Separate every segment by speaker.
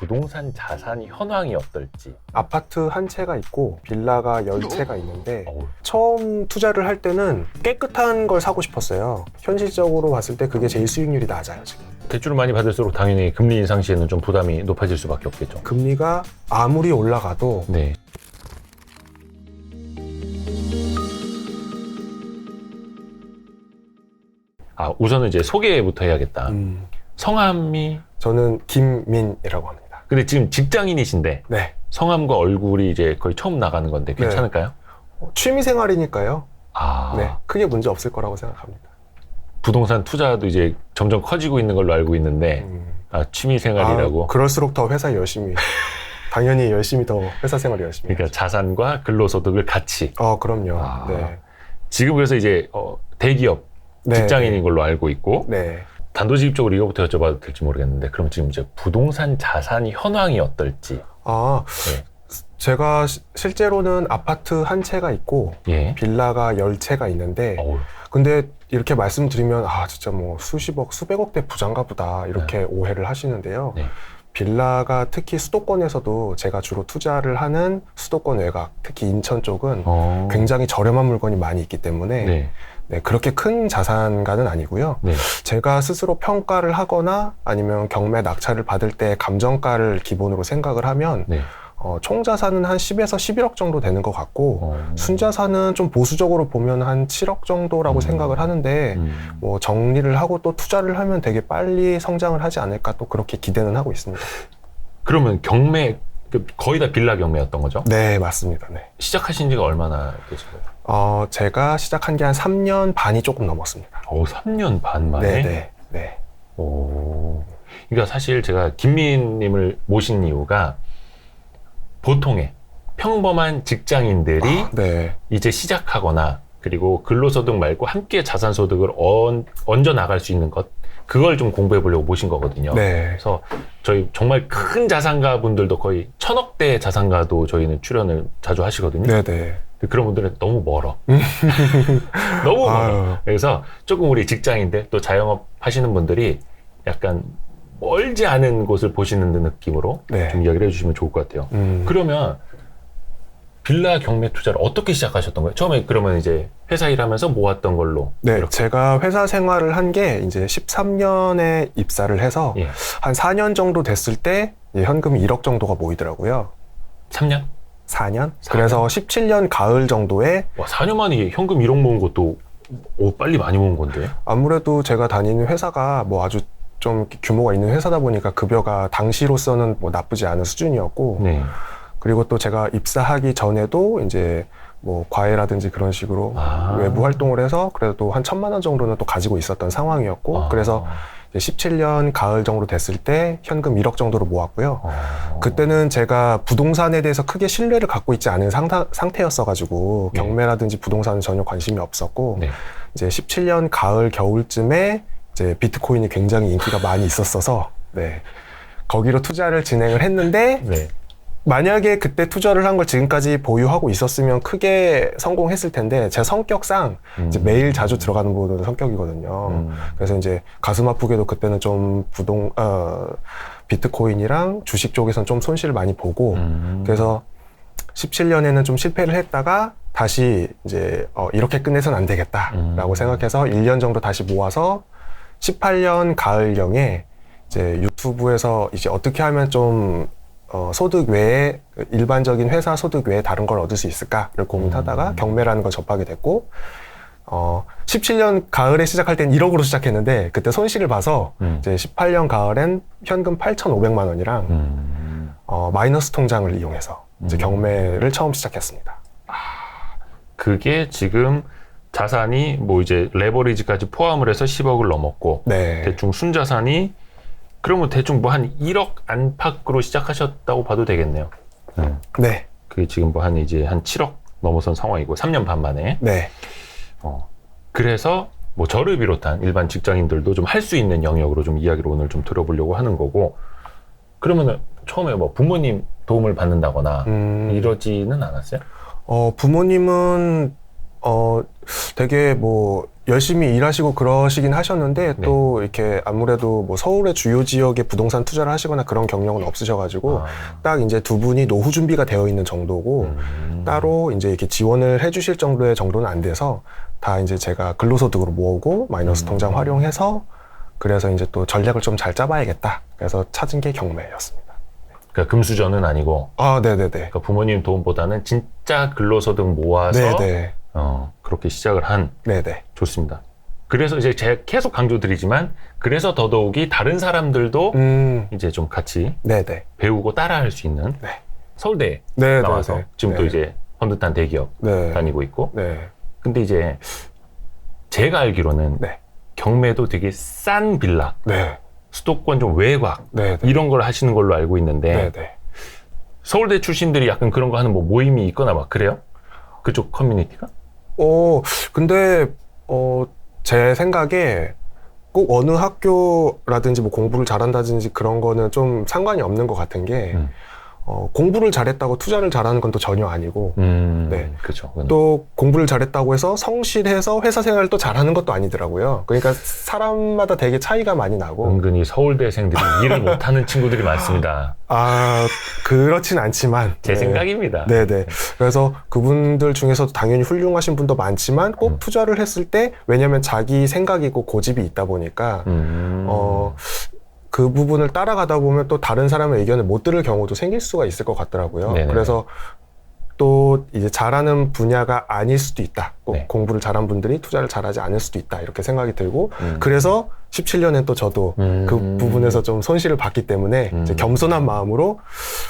Speaker 1: 부동산 자산이 현황이 어떨지.
Speaker 2: 아파트 한 채가 있고 빌라가 10채가 있는데
Speaker 1: 어우,
Speaker 2: 처음 투자를 할 때는 깨끗한 걸 사고 싶었어요. 현실적으로 봤을 때 그게 제일 수익률이 낮아요, 지금.
Speaker 1: 대출을 많이 받을수록 당연히 금리 인상 시에는 좀 부담이 높아질 수밖에 없겠죠.
Speaker 2: 금리가 아무리 올라가도
Speaker 1: 네. 우선은 이제 소개부터 해야겠다. 성함이
Speaker 2: 저는 김민이라고 합니다.
Speaker 1: 근데 지금 직장인이신데
Speaker 2: 네.
Speaker 1: 성함과 얼굴이 이제 거의 처음 나가는 건데 괜찮을까요?
Speaker 2: 취미 생활이니까요.
Speaker 1: 아,
Speaker 2: 네, 크게 문제 없을 거라고 생각합니다.
Speaker 1: 부동산 투자도 이제 점점 커지고 있는 걸로 알고 있는데 취미 생활이라고.
Speaker 2: 그럴수록 더 회사 열심히 당연히 열심히 더 회사 생활 열심히
Speaker 1: 그러니까
Speaker 2: 해야죠.
Speaker 1: 자산과 근로소득을 같이.
Speaker 2: 그럼요. 네.
Speaker 1: 지금 그래서 이제 대기업
Speaker 2: 네.
Speaker 1: 직장인인 걸로 알고 있고
Speaker 2: 네.
Speaker 1: 단도직입적으로 이거부터 여쭤봐도 될지 모르겠는데 그럼 지금 이제 부동산 자산이 현황이 어떨지. 네.
Speaker 2: 제가 실제로는 아파트 한 채가 있고
Speaker 1: 예.
Speaker 2: 빌라가 10채가 있는데
Speaker 1: 어우,
Speaker 2: 근데 이렇게 말씀드리면 진짜 뭐 수십억, 수백억대 부자인가 보다 이렇게 오해를 하시는데요.
Speaker 1: 네.
Speaker 2: 빌라가 특히 수도권에서도 제가 주로 투자를 하는 수도권 외곽, 특히 인천 쪽은 굉장히 저렴한 물건이 많이 있기 때문에
Speaker 1: 네.
Speaker 2: 네, 그렇게 큰 자산가는 아니고요.
Speaker 1: 네.
Speaker 2: 제가 스스로 평가를 하거나 아니면 경매 낙찰을 받을 때 감정가를 기본으로 생각을 하면
Speaker 1: 네.
Speaker 2: 총 자산은 한 10에서 11억 정도 되는 것 같고 순자산은 좀 보수적으로 보면 한 7억 정도라고 생각을 하는데 뭐 정리를 하고 또 투자를 하면 되게 빨리 성장을 하지 않을까 또 그렇게 기대는 하고 있습니다.
Speaker 1: 그러면 경매 거의 다 빌라 경매였던 거죠?
Speaker 2: 네, 맞습니다. 네.
Speaker 1: 시작하신 지가 얼마나 되신가요?
Speaker 2: 제가 시작한 게 한 3년 반이 조금 넘었습니다.
Speaker 1: 3년 반 만에?
Speaker 2: 네. 네.
Speaker 1: 오. 그러니까 사실 제가 김민님을 모신 이유가 보통의 평범한 직장인들이
Speaker 2: 네.
Speaker 1: 이제 시작하거나 그리고 근로소득 말고 함께 자산소득을 얹어 나갈 수 있는 것 그걸 좀 공부해 보려고 모신 거거든요.
Speaker 2: 네.
Speaker 1: 그래서 저희 정말 큰 자산가 분들도 거의 1000억대 자산가도 저희는 출연을 자주 하시거든요.
Speaker 2: 네네.
Speaker 1: 그런 분들은 너무 멀어. 너무 멀어. 그래서 조금 우리 직장인들 또 자영업 하시는 분들이 약간 멀지 않은 곳을 보시는 느낌으로
Speaker 2: 네.
Speaker 1: 좀 이야기를 해주시면 좋을 것 같아요. 그러면 빌라 경매 투자를 어떻게 시작하셨던 거예요? 처음에 그러면 이제 회사 일하면서 모았던 걸로.
Speaker 2: 네,
Speaker 1: 이렇게.
Speaker 2: 제가 회사 생활을 한 게 이제 13년에 입사를 해서
Speaker 1: 예.
Speaker 2: 한 4년 정도 됐을 때 현금이 1억 정도가 모이더라고요.
Speaker 1: 3년?
Speaker 2: 4년? 그래서 17년 가을 정도에
Speaker 1: 4년 만에 현금 1억 모은 것도 빨리 많이 모은 건데.
Speaker 2: 아무래도 제가 다니는 회사가 뭐 아주 좀 규모가 있는 회사다 보니까 급여가 당시로서는 뭐 나쁘지 않은 수준이었고
Speaker 1: 네.
Speaker 2: 그리고 또 제가 입사하기 전에도 이제 뭐 과외라든지 그런 식으로 외부 활동을 해서 그래도 한 1,000만 원 정도는 또 가지고 있었던 상황이었고 그래서 이제 17년 가을 정도 됐을 때 현금 1억 정도로 모았고요. 그때는 제가 부동산에 대해서 크게 신뢰를 갖고 있지 않은 상태였어가지고 경매라든지 부동산은 전혀 관심이 없었고
Speaker 1: 네.
Speaker 2: 이제 17년 가을 겨울쯤에 이제 비트코인이 굉장히 인기가 많이 있었어서 네. 거기로 투자를 진행을 했는데
Speaker 1: 네.
Speaker 2: 만약에 그때 투자를 한 걸 지금까지 보유하고 있었으면 크게 성공했을 텐데 제 성격상 이제 매일 자주 들어가는 보는 성격이거든요. 그래서 이제 가슴 아프게도 그때는 좀 비트코인이랑 주식 쪽에서는 좀 손실을 많이 보고 그래서 17년에는 좀 실패를 했다가 다시 이제 이렇게 끝내서는 안 되겠다라고 생각해서 1년 정도 다시 모아서 18년 가을경에 이제 유튜브에서 이제 어떻게 하면 좀 소득 외에 일반적인 회사 소득 외에 다른 걸 얻을 수 있을까를 고민하다가 경매라는 걸 접하게 됐고 17년 가을에 시작할 땐 1억으로 시작했는데 그때 손실을 봐서 이제 18년 가을엔 현금 8,500만 원이랑 마이너스 통장을 이용해서 이제 경매를 처음 시작했습니다.
Speaker 1: 그게 지금 자산이 뭐 이제 레버리지까지 포함을 해서 10억을 넘었고
Speaker 2: 네.
Speaker 1: 대충 순자산이 그러면 대충 뭐 한 1억 안팎으로 시작하셨다고 봐도 되겠네요.
Speaker 2: 네.
Speaker 1: 그게 지금 뭐 한 이제 한 7억 넘어선 상황이고 3년 반 만에.
Speaker 2: 네.
Speaker 1: 그래서 뭐 저를 비롯한 일반 직장인들도 좀 할 수 있는 영역으로 좀 이야기를 오늘 좀 들어보려고 하는 거고 그러면은 처음에 뭐 부모님 도움을 받는다거나 이러지는 않았어요?
Speaker 2: 부모님은 되게 뭐 열심히 일하시고 그러시긴 하셨는데
Speaker 1: 네.
Speaker 2: 또 이렇게 아무래도 뭐 서울의 주요 지역에 부동산 투자를 하시거나 그런 경력은 없으셔가지고 딱 이제 두 분이 노후 준비가 되어 있는 정도고 따로 이제 이렇게 지원을 해주실 정도의 정도는 안 돼서 다 이제 제가 근로소득으로 모으고 마이너스 통장 활용해서 그래서 이제 또 전략을 좀 잘 짜봐야겠다. 그래서 찾은 게 경매였습니다.
Speaker 1: 그러니까 금수저는 아니고
Speaker 2: 아, 네네네.
Speaker 1: 그러니까 부모님 도움보다는 진짜 근로소득 모아서
Speaker 2: 네네.
Speaker 1: 그렇게 시작을 한
Speaker 2: 네네.
Speaker 1: 좋습니다. 그래서 이제 제가 계속 강조드리지만 그래서 더더욱이 다른 사람들도 이제 좀 같이
Speaker 2: 네네.
Speaker 1: 배우고 따라할 수 있는
Speaker 2: 네.
Speaker 1: 서울대에
Speaker 2: 네,
Speaker 1: 나와서
Speaker 2: 네, 네.
Speaker 1: 지금 또
Speaker 2: 네.
Speaker 1: 이제 번듯한 대기업
Speaker 2: 네.
Speaker 1: 다니고 있고
Speaker 2: 네.
Speaker 1: 근데 이제 제가 알기로는
Speaker 2: 네.
Speaker 1: 경매도 되게 싼 빌라
Speaker 2: 네.
Speaker 1: 수도권 좀 외곽
Speaker 2: 네. 네.
Speaker 1: 이런 걸 하시는 걸로 알고 있는데
Speaker 2: 네네.
Speaker 1: 서울대 출신들이 약간 그런 거 하는 뭐 모임이 있거나 막 그래요? 그쪽 커뮤니티가?
Speaker 2: 근데 제 생각에 꼭 어느 학교라든지 뭐 공부를 잘한다든지 그런 거는 좀 상관이 없는 것 같은 게 공부를 잘했다고 투자를 잘하는 건 또 전혀 아니고 네.
Speaker 1: 그렇죠.
Speaker 2: 또 공부를 잘했다고 해서 성실해서 회사 생활을 또 잘하는 것도 아니더라고요. 그러니까 사람마다 되게 차이가 많이 나고
Speaker 1: 은근히 서울대생들이 일을 못하는 친구들이 많습니다.
Speaker 2: 그렇진 않지만
Speaker 1: 제 생각입니다.
Speaker 2: 네네. 그래서 그분들 중에서도 당연히 훌륭하신 분도 많지만 꼭 투자를 했을 때 왜냐하면 자기 생각이고 고집이 있다 보니까 그 부분을 따라가다 보면 또 다른 사람의 의견을 못 들을 경우도 생길 수가 있을 것 같더라고요.
Speaker 1: 네네.
Speaker 2: 그래서 또 이제 잘하는 분야가 아닐 수도 있다. 꼭
Speaker 1: 네.
Speaker 2: 공부를 잘한 분들이 투자를 잘하지 않을 수도 있다. 이렇게 생각이 들고 그래서 17년엔 또 저도 그 부분에서 좀 손실을 봤기 때문에 이제 겸손한 마음으로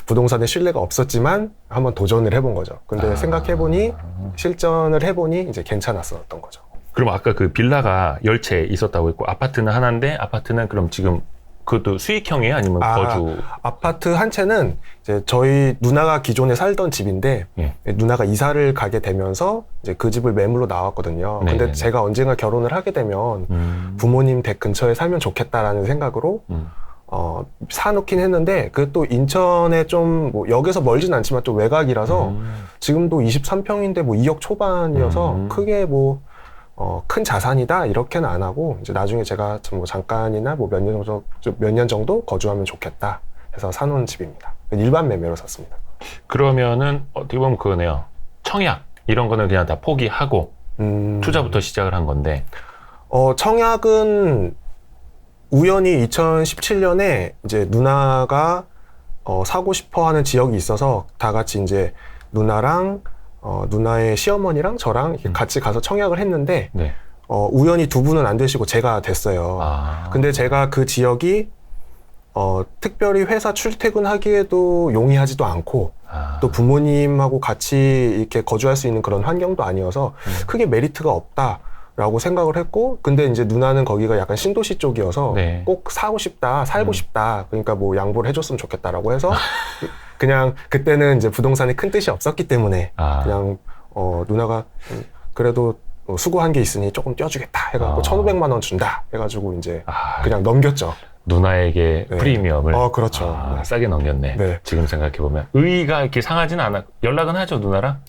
Speaker 2: 부동산에 신뢰가 없었지만 한번 도전을 해본 거죠. 근데 생각해보니 실전을 해보니 이제 괜찮았었던 거죠.
Speaker 1: 그럼 아까 그 빌라가 10채 있었다고 했고 아파트는 하나인데 아파트는 그럼 지금 그것도 수익형이에요? 아니면 거주?
Speaker 2: 아파트 한 채는 이제 저희 누나가 기존에 살던 집인데
Speaker 1: 예.
Speaker 2: 누나가 이사를 가게 되면서 이제 그 집을 매물로 나왔거든요.
Speaker 1: 네네네.
Speaker 2: 근데 제가 언젠가 결혼을 하게 되면 부모님 댁 근처에 살면 좋겠다라는 생각으로 사놓긴 했는데 그 또 인천에 좀 뭐 역에서 멀진 않지만 좀 외곽이라서 지금도 23평인데 뭐 2억 초반이어서 크게 뭐 큰 자산이다 이렇게는 안 하고 이제 나중에 제가 뭐 잠깐이나 뭐 몇 년 정도 거주하면 좋겠다 해서 사놓은 집입니다. 일반 매매로 샀습니다.
Speaker 1: 그러면은 어떻게 보면 그거네요. 청약 이런 거는 그냥 다 포기하고 투자부터 시작을 한 건데
Speaker 2: 청약은 우연히 2017년에 이제 누나가 사고 싶어 하는 지역이 있어서 다 같이 이제 누나랑 누나의 시어머니랑 저랑 이렇게 같이 가서 청약을 했는데
Speaker 1: 네.
Speaker 2: 우연히 두 분은 안 되시고 제가 됐어요. 근데 제가 그 지역이 특별히 회사 출퇴근하기에도 용이하지도 않고 또 부모님하고 같이 이렇게 거주할 수 있는 그런 환경도 아니어서 크게 메리트가 없다라고 생각을 했고 근데 이제 누나는 거기가 약간 신도시 쪽이어서
Speaker 1: 네.
Speaker 2: 꼭 사고 싶다, 살고 싶다. 그러니까 뭐 양보를 해줬으면 좋겠다라고 해서 그냥 그때는 이제 부동산에 큰 뜻이 없었기 때문에 그냥 누나가 그래도 수고한 게 있으니 조금 떼어주겠다 해가지고 1,500만 원 준다 해가지고 이제 그냥 넘겼죠.
Speaker 1: 누나에게
Speaker 2: 네.
Speaker 1: 프리미엄을
Speaker 2: 그렇죠. 네.
Speaker 1: 싸게 넘겼네.
Speaker 2: 네.
Speaker 1: 지금 생각해보면 의의가 이렇게 상하진 않아. 연락은 하죠 누나랑?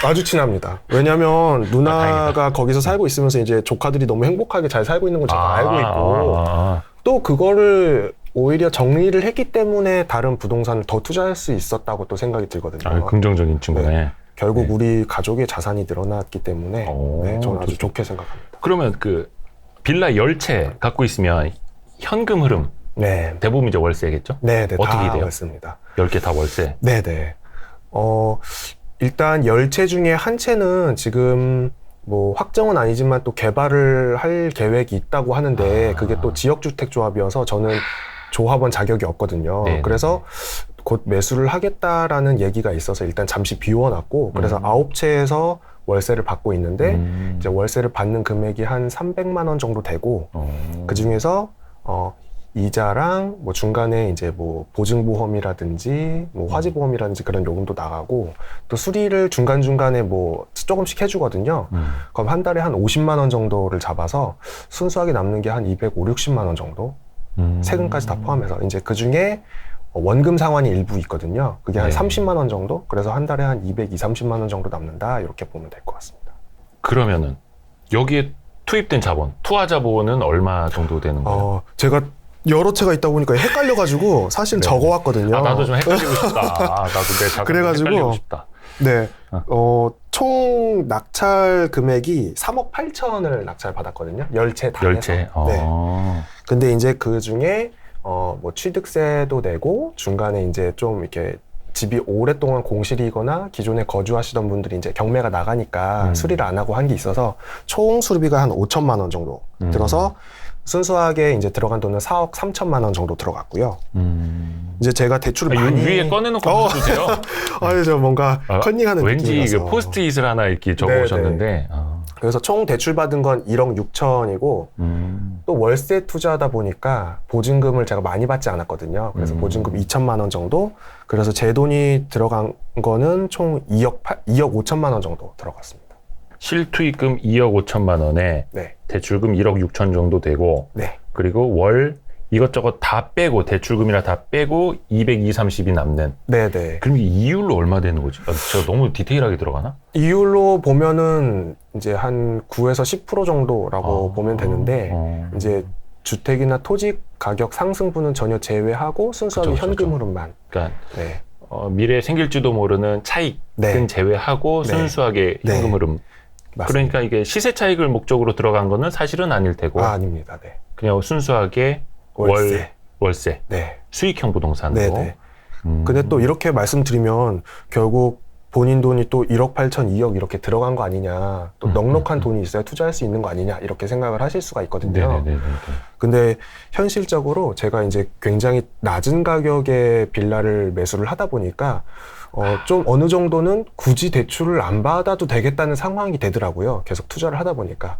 Speaker 2: 아주 친합니다. 왜냐면 누나가
Speaker 1: 다행이다.
Speaker 2: 거기서 살고 있으면서 이제 조카들이 너무 행복하게 잘 살고 있는 걸 제가 알고 있고
Speaker 1: 아.
Speaker 2: 또 그거를 오히려 정리를 했기 때문에 다른 부동산을 더 투자할 수 있었다고 또 생각이 들거든요.
Speaker 1: 긍정적인 친구네.
Speaker 2: 네. 결국
Speaker 1: 네.
Speaker 2: 우리 가족의 자산이 늘어났기 때문에 네, 저는 아주 좋게 생각합니다.
Speaker 1: 그러면 그 빌라 10채 갖고 있으면 현금 흐름
Speaker 2: 네.
Speaker 1: 대부분 이제 월세겠죠?
Speaker 2: 네,
Speaker 1: 어떻게
Speaker 2: 다
Speaker 1: 돼요?
Speaker 2: 왔습니다.
Speaker 1: 10개 다 월세.
Speaker 2: 네네. 일단 10채 중에 한 채는 지금 뭐 확정은 아니지만 또 개발을 할 계획이 있다고 하는데 그게 또 지역주택조합이어서 저는 조합원 자격이 없거든요.
Speaker 1: 네네.
Speaker 2: 그래서 곧 매수를 하겠다라는 얘기가 있어서 일단 잠시 비워놨고 그래서 9채에서 월세를 받고 있는데 이제 월세를 받는 금액이 한 300만 원 정도 되고 그 중에서 이자랑 뭐 중간에 이제 뭐 보증보험이라든지 뭐 화재보험이라든지 그런 요금도 나가고 또 수리를 중간중간에 뭐 조금씩 해주거든요. 그럼 한 달에 한 50만 원 정도를 잡아서 순수하게 남는 게 한 250, 60만 원 정도 세금까지 다 포함해서 이제 그 중에 원금 상환이 일부 있거든요. 그게 한
Speaker 1: 네.
Speaker 2: 30만 원 정도? 그래서 한 달에 한 220, 30만 원 정도 남는다 이렇게 보면 될 것 같습니다.
Speaker 1: 그러면은 여기에 투입된 자본, 투하 자본은 얼마 정도 되는 거예요?
Speaker 2: 제가 여러 채가 있다 보니까 헷갈려가지고 사실
Speaker 1: 네.
Speaker 2: 적어왔거든요.
Speaker 1: 나도 좀 헷갈리고 싶다. 나도 내 자본
Speaker 2: 그래가지고
Speaker 1: 헷갈리고 싶다.
Speaker 2: 네. 총 낙찰 금액이 3억 8천을 낙찰 받았거든요. 10채 다 해서.
Speaker 1: 10채.
Speaker 2: 네. 근데 이제 그 중에 뭐 취득세도 내고 중간에 이제 좀 이렇게 집이 오랫동안 공실이거나 기존에 거주하시던 분들이 이제 경매가 나가니까 수리를 안 하고 한 게 있어서 총 수리비가 한 5천만 원 정도 들어서 순수하게 이제 들어간 돈은 4억 3천만 원 정도 들어갔고요. 이제 제가 대출을 많이
Speaker 1: 위에 꺼내놓고 주세요.
Speaker 2: 저 뭔가 컨닝하는
Speaker 1: 왠지
Speaker 2: 느낌이라서.
Speaker 1: 그 포스트잇을 하나 이렇게 적어오셨는데.
Speaker 2: 그래서 총 대출 받은 건 1억 6천이고 또 월세 투자하다 보니까 보증금을 제가 많이 받지 않았거든요. 그래서 보증금 2천만 원 정도. 그래서 제 돈이 들어간 거는 총 2억 5천만 원 정도 들어갔습니다.
Speaker 1: 실투입금 2억 5천만 원에
Speaker 2: 네.
Speaker 1: 대출금 1억 6천 정도 되고
Speaker 2: 네.
Speaker 1: 그리고 월 이것저것 다 빼고 대출금이나 다 빼고 220, 30이 남는.
Speaker 2: 네네.
Speaker 1: 그럼 이 이율로 얼마 되는 거지? 제가 너무 디테일하게 들어가나?
Speaker 2: 이율로 보면은 이제 한 9에서 10% 정도라고 보면 되는데 이제 주택이나 토지 가격 상승분은 전혀 제외하고 순수하게
Speaker 1: 그쵸.
Speaker 2: 현금 흐름만.
Speaker 1: 그러니까
Speaker 2: 네.
Speaker 1: 미래에 생길지도 모르는 차익은
Speaker 2: 네.
Speaker 1: 제외하고
Speaker 2: 네.
Speaker 1: 순수하게
Speaker 2: 네.
Speaker 1: 현금 흐름.
Speaker 2: 맞습니다.
Speaker 1: 그러니까 이게 시세 차익을 목적으로 들어간 거는 사실은 아닐 테고
Speaker 2: 아닙니다. 네.
Speaker 1: 그냥 순수하게 월세.
Speaker 2: 네.
Speaker 1: 수익형 부동산으로.
Speaker 2: 네네. 근데 또 이렇게 말씀드리면 결국 본인 돈이 또 1억 8천, 2억 이렇게 들어간 거 아니냐. 또 넉넉한 돈이 있어야 투자할 수 있는 거 아니냐. 이렇게 생각을 하실 수가 있거든요.
Speaker 1: 네네네.
Speaker 2: 근데 현실적으로 제가 이제 굉장히 낮은 가격의 빌라를 매수를 하다 보니까 좀 어느 정도는 굳이 대출을 안 받아도 되겠다는 상황이 되더라고요. 계속 투자를 하다 보니까.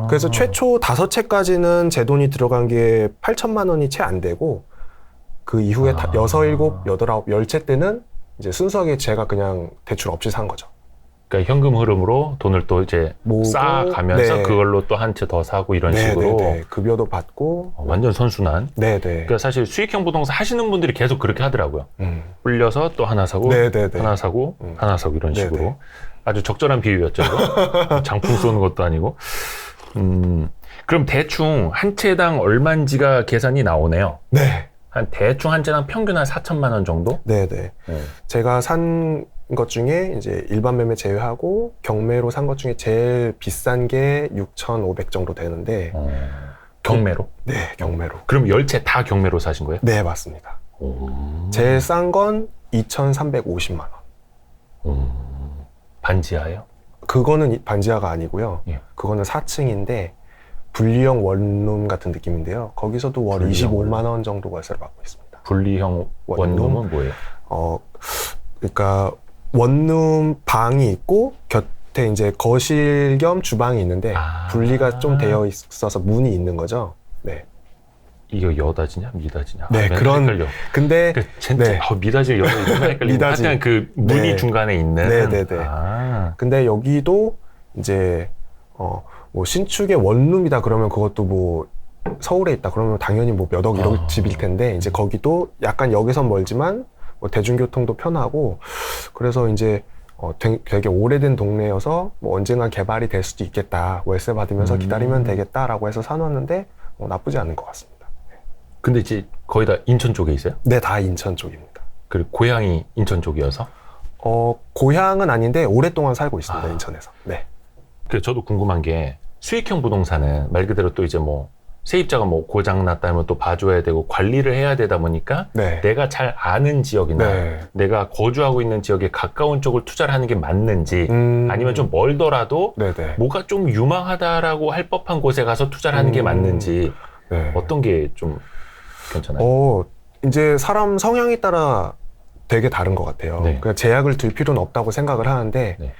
Speaker 2: 그래서 최초 5채까지는 제 돈이 들어간 게 8천만 원이 채 안 되고 그 이후에 6, 7, 8, 9, 10채 때는 이제 순수하게 제가 그냥 대출 없이 산 거죠.
Speaker 1: 그러니까 현금 흐름으로 돈을 또 이제
Speaker 2: 모으고,
Speaker 1: 쌓아가면서
Speaker 2: 네.
Speaker 1: 그걸로 또 한 채 더 사고 이런 식으로
Speaker 2: 네네네. 급여도 받고.
Speaker 1: 완전 선순환.
Speaker 2: 네네.
Speaker 1: 그러니까 사실 수익형 부동산 하시는 분들이 계속 그렇게 하더라고요. 불려서 또 하나 사고
Speaker 2: 네네네.
Speaker 1: 하나 사고 하나 사고 이런 식으로.
Speaker 2: 네네.
Speaker 1: 아주 적절한 비유였죠. 이거? 장풍 쏘는 것도 아니고. 그럼 대충 한 채당 얼마인지가 계산이 나오네요.
Speaker 2: 네.
Speaker 1: 한 대충 한 채당 평균 한 4천만 원 정도?
Speaker 2: 네네. 제가 산 것 중에 이제 일반 매매 제외하고 경매로 산 것 중에 제일 비싼 게 6,500 정도 되는데.
Speaker 1: 경매로?
Speaker 2: 네, 경매로.
Speaker 1: 그럼 10채 다 경매로 사신 거예요?
Speaker 2: 네, 맞습니다. 제일 싼 건 2,350만 원.
Speaker 1: 반지하예요?
Speaker 2: 그거는 반지하가 아니고요.
Speaker 1: 예.
Speaker 2: 그거는 4층인데 분리형 원룸 같은 느낌인데요. 거기서도 월
Speaker 1: 분리형
Speaker 2: 25만 원 정도 월세를 받고 있습니다.
Speaker 1: 분리형 원룸은 뭐예요?
Speaker 2: 그러니까 원룸 방이 있고 곁에 이제 거실 겸 주방이 있는데 분리가 좀 되어 있어서 문이 있는 거죠. 네.
Speaker 1: 이거 여다지냐 미다지냐?
Speaker 2: 네, 그런.
Speaker 1: 헷갈려.
Speaker 2: 근데
Speaker 1: 네. 미다지 여다 이거 헷갈리고.
Speaker 2: 미다지.
Speaker 1: 하여튼 그 문이
Speaker 2: 네.
Speaker 1: 중간에 있는.
Speaker 2: 네네네. 근데 여기도 이제 뭐 신축의 원룸이다 그러면 그것도 뭐 서울에 있다 그러면 당연히 뭐 몇 억 1억 집일 텐데 이제 거기도 약간 역에선 멀지만 뭐 대중교통도 편하고 그래서 이제 되게 오래된 동네여서 뭐 언젠간 개발이 될 수도 있겠다. 월세 받으면서 기다리면 되겠다라고 해서 사놨는데 나쁘지 않은 것 같습니다.
Speaker 1: 근데 이제 거의 다 인천 쪽에 있어요?
Speaker 2: 네, 다 인천 쪽입니다.
Speaker 1: 그리고 고향이 인천 쪽이어서?
Speaker 2: 고향은 아닌데 오랫동안 살고 있습니다. 인천에서. 네.
Speaker 1: 그래서 저도 궁금한 게 수익형 부동산은 말 그대로 또 이제 뭐 세입자가 뭐 고장 났다면 또 봐줘야 되고 관리를 해야 되다 보니까
Speaker 2: 네.
Speaker 1: 내가 잘 아는 지역이나
Speaker 2: 네.
Speaker 1: 내가 거주하고 있는 지역에 가까운 쪽을 투자를 하는 게 맞는지 아니면 좀 멀더라도
Speaker 2: 네네.
Speaker 1: 뭐가 좀 유망하다라고 할 법한 곳에 가서 투자를 하는 게 맞는지
Speaker 2: 네.
Speaker 1: 어떤 게 좀 괜찮아요?
Speaker 2: 이제 사람 성향에 따라 되게 다른 것 같아요.
Speaker 1: 네.
Speaker 2: 그냥 제약을 둘 필요는 없다고 생각을 하는데
Speaker 1: 네.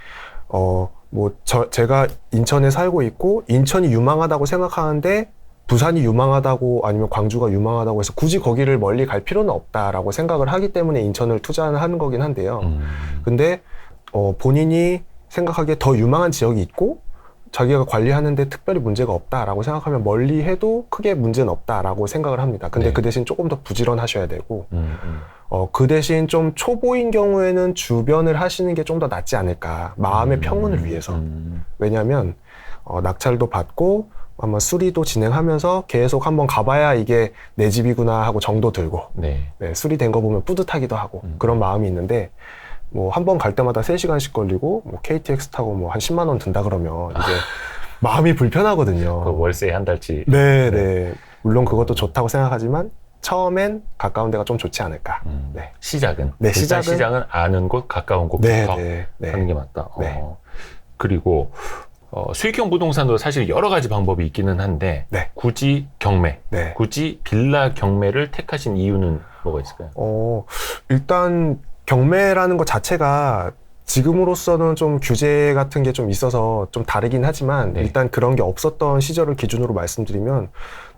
Speaker 2: 제가 인천에 살고 있고 인천이 유망하다고 생각하는데 부산이 유망하다고 아니면 광주가 유망하다고 해서 굳이 거기를 멀리 갈 필요는 없다라고 생각을 하기 때문에 인천을 투자하는 거긴 한데요. 근데 본인이 생각하기에 더 유망한 지역이 있고 자기가 관리하는데 특별히 문제가 없다라고 생각하면 멀리 해도 크게 문제는 없다라고 생각을 합니다. 근데
Speaker 1: 네.
Speaker 2: 그 대신 조금 더 부지런하셔야 되고 그 대신 좀 초보인 경우에는 주변을 하시는 게 좀 더 낫지 않을까. 마음의 평온을 위해서. 왜냐하면 낙찰도 받고 한번 수리도 진행하면서 계속 한번 가봐야 이게 내 집이구나 하고 정도 들고
Speaker 1: 네.
Speaker 2: 네, 수리된 거 보면 뿌듯하기도 하고 그런 마음이 있는데 뭐 한 번 갈 때마다 3시간씩 걸리고 뭐 KTX 타고 뭐 한 10만 원 든다 그러면 이제 마음이 불편하거든요.
Speaker 1: 그 월세 한 달치.
Speaker 2: 네. 물론 그것도 좋다고 생각하지만 처음엔 가까운 데가 좀 좋지 않을까. 네.
Speaker 1: 시작은?
Speaker 2: 네,
Speaker 1: 일단 시작은 아는 곳, 가까운 곳부터 하는 게 맞다.
Speaker 2: 네.
Speaker 1: 그리고 수익형 부동산도 사실 여러 가지 방법이 있기는 한데
Speaker 2: 네.
Speaker 1: 굳이 경매,
Speaker 2: 네.
Speaker 1: 굳이 빌라 경매를 택하신 이유는 뭐가 있을까요?
Speaker 2: 일단 경매라는 것 자체가 지금으로서는 좀 규제 같은 게 좀 있어서 좀 다르긴 하지만
Speaker 1: 네.
Speaker 2: 일단 그런 게 없었던 시절을 기준으로 말씀드리면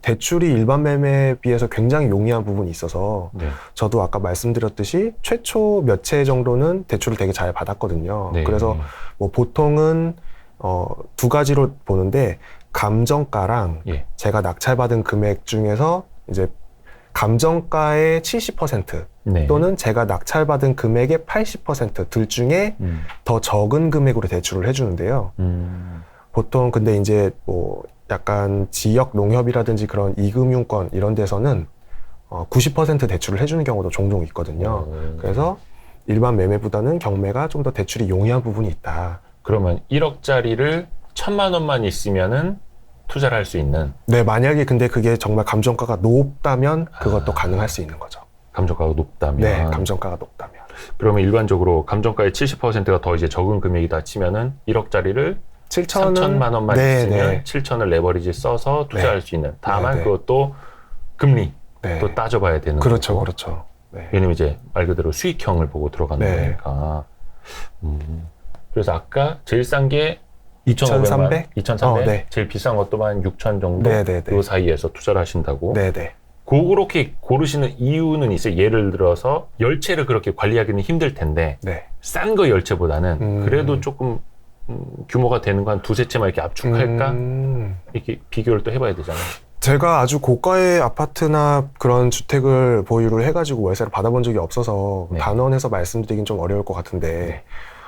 Speaker 2: 대출이 일반 매매에 비해서 굉장히 용이한 부분이 있어서
Speaker 1: 네.
Speaker 2: 저도 아까 말씀드렸듯이 최초 몇 채 정도는 대출을 되게 잘 받았거든요.
Speaker 1: 네.
Speaker 2: 그래서 뭐 보통은 두 가지로 보는데 감정가랑
Speaker 1: 예.
Speaker 2: 제가 낙찰받은 금액 중에서 이제 감정가의 70%
Speaker 1: 네.
Speaker 2: 또는 제가 낙찰받은 금액의 80%둘 중에 더 적은 금액으로 대출을 해주는데요. 보통 근데 이제 뭐 약간 지역 농협이라든지 그런 이금융권 이런 데서는 90% 대출을 해주는 경우도 종종 있거든요. 그래서 일반 매매보다는 경매가 좀 더 대출이 용이한 부분이 있다.
Speaker 1: 그러면 1억짜리를 1,000만 원만 있으면은 투자를 할 수 있는.
Speaker 2: 네, 만약에 근데 그게 정말 감정가가 높다면 그것도 가능할 수 있는 거죠.
Speaker 1: 감정가가 높다면.
Speaker 2: 네, 감정가가 높다면.
Speaker 1: 그러면 일반적으로 감정가의 70%가 더 이제 적은 금액이다 치면은 1억짜리를 3천만 원만 있으면 7천을 레버리지 써서 투자할 수 있는. 다만 그것도 금리 또 따져봐야 되는
Speaker 2: 그렇죠,
Speaker 1: 거고.
Speaker 2: 그렇죠. 네.
Speaker 1: 왜냐면 이제 말 그대로 수익형을 보고 들어가는
Speaker 2: 네.
Speaker 1: 거니까. 그래서 아까 제일 싼 게 2,300? 2,300?
Speaker 2: 네.
Speaker 1: 제일 비싼 것도 한 6,000 정도? 요 사이에서 투자를 하신다고?
Speaker 2: 네네.
Speaker 1: 그렇게 고르시는 이유는 있어요. 예를 들어서 10채를 그렇게 관리하기는 힘들 텐데
Speaker 2: 네.
Speaker 1: 싼 거 10채보다는 그래도 조금 규모가 되는 거 한 두세 채만 이렇게 압축할까? 이렇게 비교를 또 해봐야 되잖아요.
Speaker 2: 제가 아주 고가의 아파트나 그런 주택을 보유를 해가지고 월세를 받아본 적이 없어서
Speaker 1: 네.
Speaker 2: 단언해서 말씀드리긴 좀 어려울 것 같은데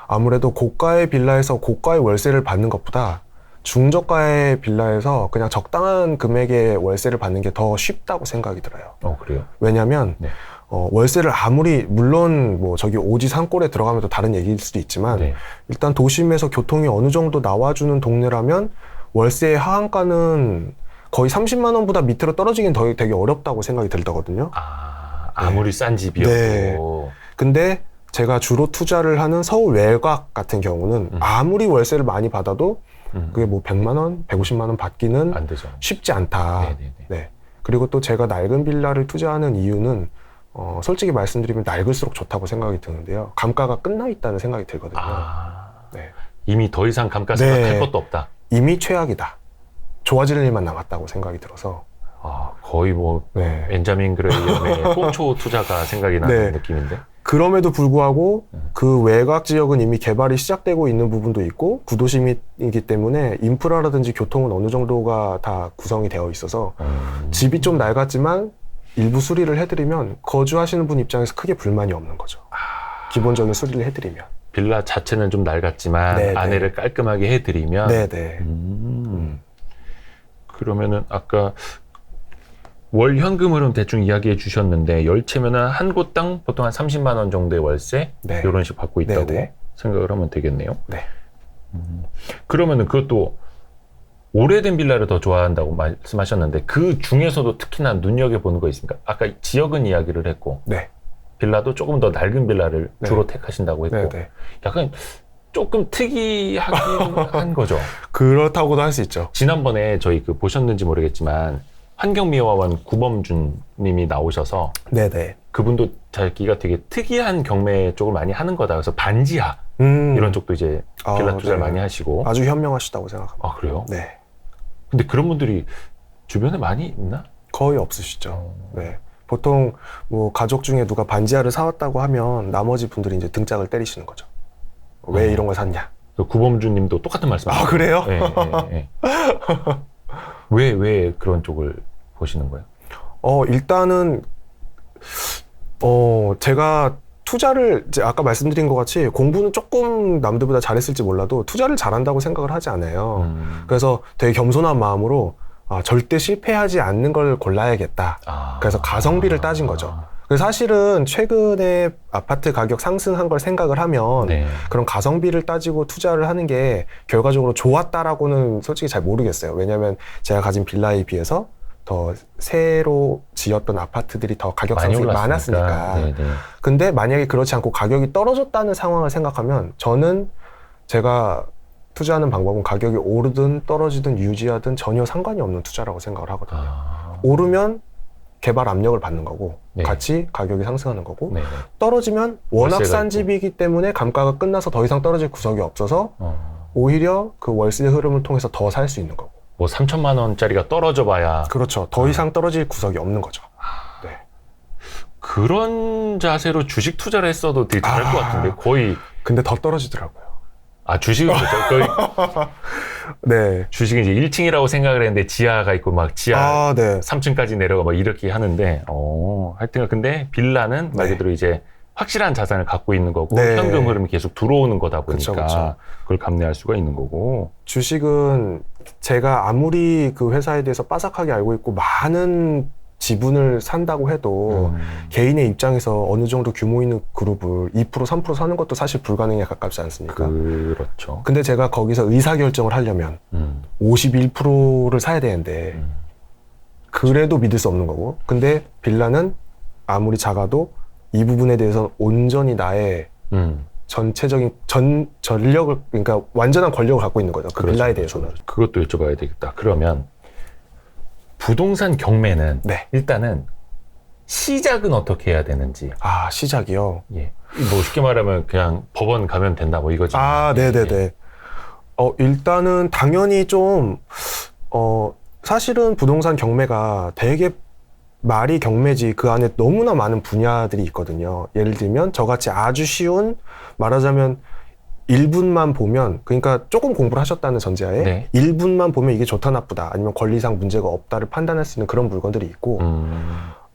Speaker 2: 아무래도 고가의 빌라에서 고가의 월세를 받는 것보다 중저가의 빌라에서 그냥 적당한 금액의 월세를 받는 게 더 쉽다고 생각이 들어요.
Speaker 1: 그래요?
Speaker 2: 왜냐면
Speaker 1: 네.
Speaker 2: 월세를 아무리 물론 뭐 저기 오지 산골에 들어가면 또 다른 얘기일 수도 있지만 일단 도심에서 교통이 어느 정도 나와주는 동네라면 월세의 하한가는 거의 30만 원보다 밑으로 떨어지긴 되게 어렵다고 생각이 들거든요.
Speaker 1: 아무리 싼 집이어도.
Speaker 2: 네. 근데 제가 주로 투자를 하는 서울 외곽 같은 경우는 아무리 월세를 많이 받아도 그게 뭐 100만 원, 150만 원 받기는
Speaker 1: 안 되죠.
Speaker 2: 쉽지 않다.
Speaker 1: 네네네.
Speaker 2: 네. 그리고 또 제가 낡은 빌라를 투자하는 이유는 솔직히 말씀드리면 낡을수록 좋다고 생각이 드는데요. 감가가 끝나 있다는 생각이 들거든요. 네.
Speaker 1: 이미 더 이상 감가 생각할 것도 없다.
Speaker 2: 이미 최악이다. 좋아질 일만 남았다고 생각이 들어서.
Speaker 1: 거의 뭐 벤자민 그레이엄의 뽕초 투자가 생각이 나는 느낌인데.
Speaker 2: 그럼에도 불구하고 그 외곽 지역은 이미 개발이 시작되고 있는 부분도 있고 구도심이기 때문에 인프라라든지 교통은 어느 정도가 다 구성이 되어 있어서 집이 좀 낡았지만 일부 수리를 해드리면 거주하시는 분 입장에서 크게 불만이 없는 거죠. 기본적인 수리를 해드리면.
Speaker 1: 빌라 자체는 좀 낡았지만 안에를 깔끔하게 해드리면. 그러면은 아까 월 현금 흐름 대충 이야기해 주셨는데 10채면은 한 곳당 보통 한 30만 원 정도의 월세 이런 식 받고 있다고 생각을 하면 되겠네요. 그러면은 그것도 오래된 빌라를 더 좋아한다고 말씀하셨는데 그 중에서도 특히나 눈여겨보는 거 있습니까? 아까 지역은 이야기를 했고 빌라도 조금 더 낡은 빌라를 주로 택하신다고 했고 약간 조금 특이하긴 한 거죠.
Speaker 2: 그렇다고도 할 수 있죠.
Speaker 1: 지난번에 저희 그 보셨는지 모르겠지만 환경미화원 구범준 님이 나오셔서 그분도 자기가 되게 특이한 경매 쪽을 많이 하는 거다. 그래서 반지하 이런 쪽도 이제 빌라 투자를 많이 하시고.
Speaker 2: 아주 현명하시다고 생각합니다.
Speaker 1: 그래요?
Speaker 2: 네.
Speaker 1: 근데 그런 분들이 주변에 많이 있나?
Speaker 2: 거의 없으시죠. 네. 보통 뭐 가족 중에 누가 반지하를 사왔다고 하면 나머지 분들이 이제 등짝을 때리시는 거죠. 왜 이런 걸 샀냐?
Speaker 1: 구범준 님도 똑같은 말씀.
Speaker 2: 그래요?
Speaker 1: 네. 왜 그런 쪽을 보시는 거예요?
Speaker 2: 일단은 제가 투자를 이제 아까 말씀드린 것 같이 공부는 조금 남들보다 잘했을지 몰라도 투자를 잘한다고 생각을 하지 않아요. 그래서 되게 겸손한 마음으로 절대 실패하지 않는 걸 골라야겠다. 그래서 가성비를 따진 거죠. 그래서 사실은 최근에 아파트 가격 상승한 걸 생각을 하면
Speaker 1: 네.
Speaker 2: 그런 가성비를 따지고 투자를 하는 게 결과적으로 좋았다라고는 솔직히 잘 모르겠어요. 왜냐하면 제가 가진 빌라에 비해서 더 새로 지었던 아파트들이 더 가격 상승이 많았으니까. 네네. 근데 만약에 그렇지 않고 가격이 떨어졌다는 상황을 생각하면 저는 제가 투자하는 방법은 가격이 오르든 떨어지든 유지하든 전혀 상관이 없는 투자라고 생각을 하거든요. 오르면 개발 압력을 받는 거고 네. 같이 가격이 상승하는 거고 네네. 떨어지면 워낙 싼 집이기 때문에 감가가 끝나서 더 이상 떨어질 구석이 없어서 오히려 그 월세 흐름을 통해서 더 살 수 있는 거고
Speaker 1: 뭐 3천만 원짜리가 떨어져 봐야
Speaker 2: 그렇죠. 더 이상 떨어질 구석이 없는 거죠. 네.
Speaker 1: 그런 자세로 주식 투자를 했어도 되게 잘할 것 같은데 거의
Speaker 2: 근데 더 떨어지더라고요.
Speaker 1: 주식은 그렇죠. 거의
Speaker 2: 네.
Speaker 1: 주식은 이제 1층이라고 생각을 했는데 지하가 있고 막 지하
Speaker 2: 네.
Speaker 1: 3층까지 내려가 막 이렇게 하는데 하여튼 근데 빌라는 말 그대로 이제 확실한 자산을 갖고 있는 거고
Speaker 2: 네.
Speaker 1: 현금 흐름이 계속 들어오는 거다 보니까
Speaker 2: 그쵸.
Speaker 1: 그걸 감내할 수가 있는 거고
Speaker 2: 주식은 제가 아무리 그 회사에 대해서 빠삭하게 알고 있고 많은 지분을 산다고 해도 개인의 입장에서 어느 정도 규모 있는 그룹을 2% 3% 사는 것도 사실 불가능에 가깝지 않습니까?
Speaker 1: 그렇죠.
Speaker 2: 근데 제가 거기서 의사결정을 하려면 51%를 사야 되는데 그래도 믿을 수 없는 거고 근데 빌라는 아무리 작아도 이 부분에 대해서 온전히 나의 전체적인 전력을 그러니까 완전한 권력을 갖고 있는 거죠. 그
Speaker 1: 그렇죠,
Speaker 2: 빌라에 대해서는.
Speaker 1: 그것도 여쭤봐야 되겠다. 그러면 부동산 경매는
Speaker 2: 네.
Speaker 1: 일단은 시작은 어떻게 해야 되는지.
Speaker 2: 시작이요?
Speaker 1: 예. 뭐 쉽게 말하면 그냥 법원 가면 된다 뭐 이거지.
Speaker 2: 네네네. 예. 일단은 당연히 좀 사실은 부동산 경매가 되게 말이 경매지 그 안에 너무나 많은 분야들이 있거든요. 예를 들면 저같이 아주 쉬운 말하자면 1분만 보면 그러니까 조금 공부를 하셨다는 전제하에
Speaker 1: 네.
Speaker 2: 1분만 보면 이게 좋다 나쁘다 아니면 권리상 문제가 없다를 판단할 수 있는 그런 물건들이 있고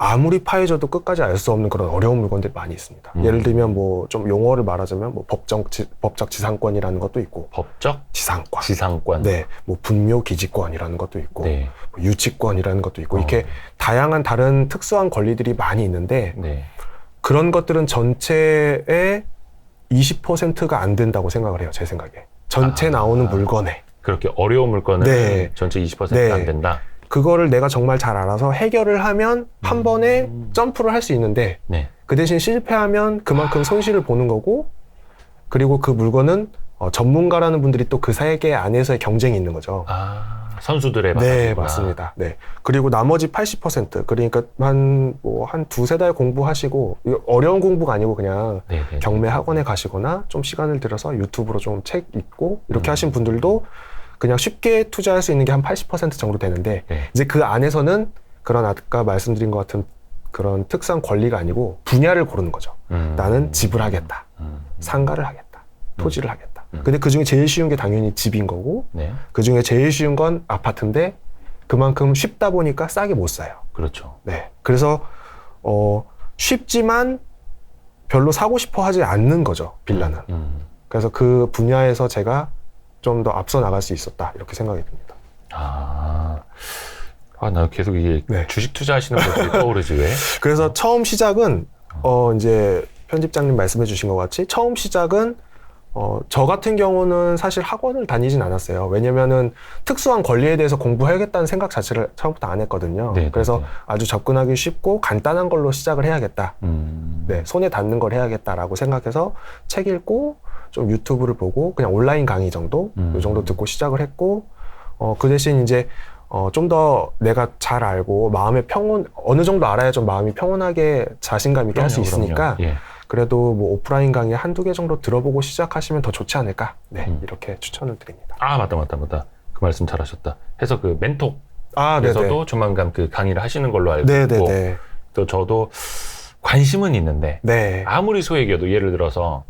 Speaker 2: 아무리 파헤져도 끝까지 알 수 없는 그런 어려운 물건들이 많이 있습니다. 예를 들면 뭐 좀 용어를 말하자면 뭐 법적 지상권이라는 것도 있고
Speaker 1: 법적
Speaker 2: 지상권. 네, 뭐 분묘 기지권이라는 것도 있고
Speaker 1: 네.
Speaker 2: 뭐 유치권이라는 것도 있고 이렇게 다양한 다른 특수한 권리들이 많이 있는데
Speaker 1: 네.
Speaker 2: 그런 것들은 전체의 20%가 안 된다고 생각을 해요. 제 생각에. 전체 나오는 물건에.
Speaker 1: 그렇게 어려운 물건은
Speaker 2: 네.
Speaker 1: 전체 20%가
Speaker 2: 네.
Speaker 1: 안 된다?
Speaker 2: 그거를 내가 정말 잘 알아서 해결을 하면 한 번에 점프를 할 수 있는데
Speaker 1: 네.
Speaker 2: 그 대신 실패하면 그만큼 손실을 보는 거고 그리고 그 물건은 전문가라는 분들이 또 그 세계 안에서의 경쟁이 있는 거죠.
Speaker 1: 선수들의
Speaker 2: 네, 맞습니다. 네. 그리고 나머지 80% 그러니까 한 두세 달 공부하시고 어려운 공부가 아니고 그냥
Speaker 1: 네네.
Speaker 2: 경매 학원에 가시거나 좀 시간을 들여서 유튜브로 좀 책 읽고 이렇게 하신 분들도 그냥 쉽게 투자할 수 있는 게 한 80% 정도 되는데
Speaker 1: 네.
Speaker 2: 이제 그 안에서는 그런 아까 말씀드린 것 같은 그런 특수한 권리가 아니고 분야를 고르는 거죠. 나는 집을 하겠다. 상가를 하겠다. 토지를 하겠다. 근데 그 중에 제일 쉬운 게 당연히 집인 거고
Speaker 1: 네.
Speaker 2: 그 중에 제일 쉬운 건 아파트인데 그만큼 쉽다 보니까 싸게 못 사요.
Speaker 1: 그렇죠.
Speaker 2: 네. 그래서 쉽지만 별로 사고 싶어 하지 않는 거죠. 빌라는. 그래서 그 분야에서 제가 좀 더 앞서 나갈 수 있었다. 이렇게 생각이 듭니다.
Speaker 1: 나 계속 이게
Speaker 2: 네.
Speaker 1: 주식 투자하시는 분들이 떠오르지 왜?
Speaker 2: 그래서 처음 시작은 이제 편집장님 말씀해 주신 것 같이 처음 시작은 저 같은 경우는 사실 학원을 다니진 않았어요. 왜냐면은 특수한 권리에 대해서 공부해야겠다는 생각 자체를 처음부터 안 했거든요.
Speaker 1: 네,
Speaker 2: 그래서
Speaker 1: 네.
Speaker 2: 아주 접근하기 쉽고 간단한 걸로 시작을 해야겠다. 네, 손에 닿는 걸 해야겠다라고 생각해서 책 읽고 좀 유튜브를 보고 그냥 온라인 강의 정도 이 정도 듣고 시작을 했고 그 대신 이제 좀 더 내가 잘 알고 마음의 평온 어느 정도 알아야 좀 마음이 평온하게 자신감 있게 할 수 있으니까
Speaker 1: 예.
Speaker 2: 그래도 뭐 오프라인 강의 한두 개 정도 들어보고 시작하시면 더 좋지 않을까? 네, 이렇게 추천을 드립니다.
Speaker 1: 맞다. 그 말씀 잘하셨다. 해서 그 멘토에서도
Speaker 2: 네네.
Speaker 1: 조만간 그 강의를 하시는 걸로 알고
Speaker 2: 네네네.
Speaker 1: 있고 또 저도 관심은 있는데
Speaker 2: 네.
Speaker 1: 아무리 소액이어도 예를 들어서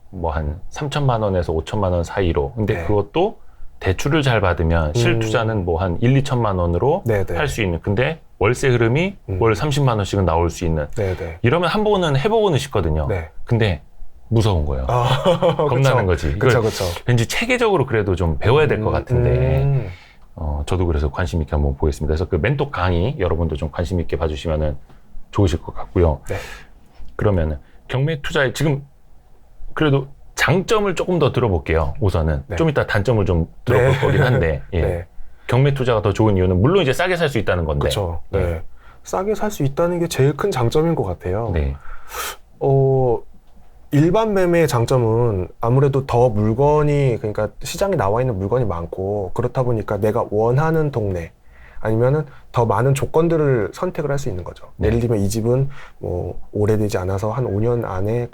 Speaker 1: 뭐 한 3천만 원에서 5천만 원 사이로 근데
Speaker 2: 네.
Speaker 1: 그것도 대출을 잘 받으면 실투자는 뭐 한 1, 2천만 원으로
Speaker 2: 네네.
Speaker 1: 할 수 있는 근데 월세 흐름이 월 30만 원씩은 나올 수 있는.
Speaker 2: 네네.
Speaker 1: 이러면 한 번은 해보고는 싶거든요.
Speaker 2: 네.
Speaker 1: 근데 무서운 거예요. 겁나는 거지.
Speaker 2: 그쵸.
Speaker 1: 왠지 체계적으로 그래도 좀 배워야 될 것 같은데 저도 그래서 관심 있게 한번 보겠습니다. 그래서 그 멘토 강의 여러분도 좀 관심 있게 봐주시면 좋으실 것 같고요.
Speaker 2: 네.
Speaker 1: 그러면은 경매 투자에 지금 그래도 장점을 조금 더 들어볼게요. 우선은
Speaker 2: 네.
Speaker 1: 좀 이따 단점을 좀 들어볼
Speaker 2: 네.
Speaker 1: 거긴 한데 예.
Speaker 2: 네.
Speaker 1: 경매 투자가 더 좋은 이유는 물론 이제 싸게 살 수 있다는 건데.
Speaker 2: 그렇죠. 네. 싸게 살 수 있다는 게 제일 큰 장점인 것 같아요.
Speaker 1: 네.
Speaker 2: 일반 매매의 장점은 아무래도 더 물건이, 그러니까 시장에 나와 있는 물건이 많고, 그렇다 보니까 내가 원하는 동네, 아니면은 더 많은 조건들을 선택을 할 수 있는 거죠.
Speaker 1: 네.
Speaker 2: 예를 들면 이 집은 뭐 오래되지 않아서 한 5년 안에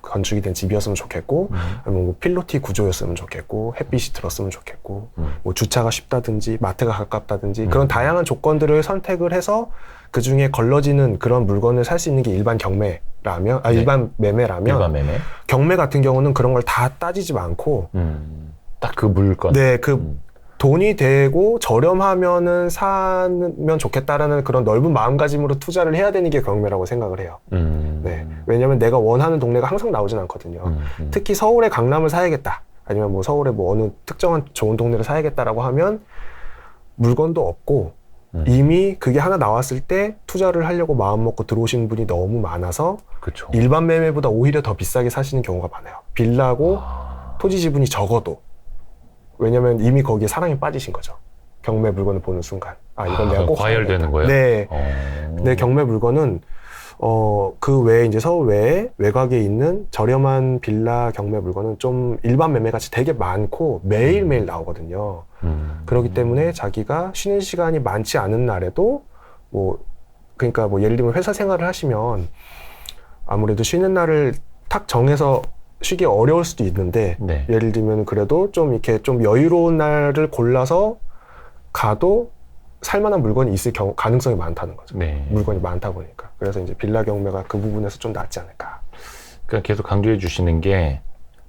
Speaker 2: 건축이 된 집이었으면 좋겠고, 아니면 뭐 필로티 구조였으면 좋겠고, 햇빛이 들었으면 좋겠고, 뭐 주차가 쉽다든지, 마트가 가깝다든지, 그런 다양한 조건들을 선택을 해서 그 중에 걸러지는 그런 물건을 살 수 있는 게 일반 경매라면,
Speaker 1: 네.
Speaker 2: 일반 매매라면,
Speaker 1: 일반 매매.
Speaker 2: 경매 같은 경우는 그런 걸 다 따지지 않고,
Speaker 1: 딱 그 물건.
Speaker 2: 네, 돈이 되고 저렴하면은 사면 좋겠다라는 그런 넓은 마음가짐으로 투자를 해야 되는 게 경매라고 생각을 해요. 네. 왜냐면 내가 원하는 동네가 항상 나오진 않거든요. 특히 서울의 강남을 사야겠다. 아니면 뭐 서울의 뭐 어느 특정한 좋은 동네를 사야겠다라고 하면 물건도 없고 이미 그게 하나 나왔을 때 투자를 하려고 마음 먹고 들어오신 분이 너무 많아서
Speaker 1: 그쵸.
Speaker 2: 일반 매매보다 오히려 더 비싸게 사시는 경우가 많아요. 빌라고 토지 지분이 적어도. 왜냐면 이미 거기에 사랑에 빠지신 거죠. 경매 물건을 보는 순간. 이건 내가 꼭
Speaker 1: 과열되는 거예요?
Speaker 2: 네. 근데 경매 물건은 그 외에 이제 서울 외에 외곽에 있는 저렴한 빌라 경매 물건은 좀 일반 매매 같이 되게 많고 매일매일 나오거든요. 그렇기 때문에 자기가 쉬는 시간이 많지 않은 날에도 그러니까 뭐 예를 들면 회사 생활을 하시면 아무래도 쉬는 날을 탁 정해서 쉬기 어려울 수도 있는데
Speaker 1: 네.
Speaker 2: 예를 들면 그래도 좀 이렇게 좀 여유로운 날을 골라서 가도 살만한 물건이 있을 가능성이 많다는 거죠.
Speaker 1: 네.
Speaker 2: 물건이 많다 보니까. 그래서 이제 빌라 경매가 그 부분에서 좀 낫지 않을까.
Speaker 1: 그러니까 계속 강조해 주시는 게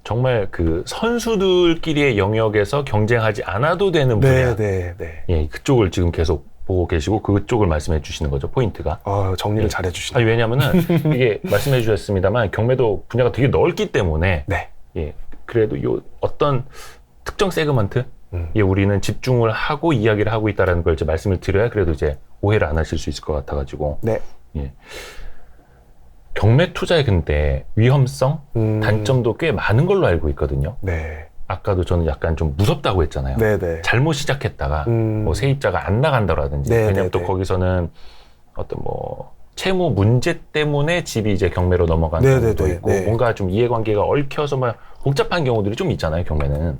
Speaker 1: 정말 그 선수들끼리의 영역에서 경쟁하지 않아도 되는 분야.
Speaker 2: 네.
Speaker 1: 예, 그쪽을 지금 계속 보고 계시고 그쪽을 말씀해 주시는 거죠, 포인트가.
Speaker 2: 정리를 잘 해주시네요.
Speaker 1: 왜냐면은 이게 말씀해 주셨습니다만 경매도 분야가 되게 넓기 때문에
Speaker 2: 네.
Speaker 1: 예, 그래도 어떤 특정 세그먼트 예, 우리는 집중을 하고 이야기를 하고 있다는 걸 이제 말씀을 드려야 그래도 이제 오해를 안 하실 수 있을 것 같아가지고.
Speaker 2: 네.
Speaker 1: 예. 경매 투자의 근데 위험성, 단점도 꽤 많은 걸로 알고 있거든요.
Speaker 2: 네.
Speaker 1: 아까도 저는 약간 좀 무섭다고 했잖아요.
Speaker 2: 네네.
Speaker 1: 잘못 시작했다가 뭐 세입자가 안 나간다라든지. 왜냐면 또 거기서는 어떤 뭐 채무 문제 때문에 집이 이제 경매로 넘어가는 경우도 있고 뭔가 좀 이해관계가 얽혀서 막 복잡한 경우들이 좀 있잖아요, 경매는.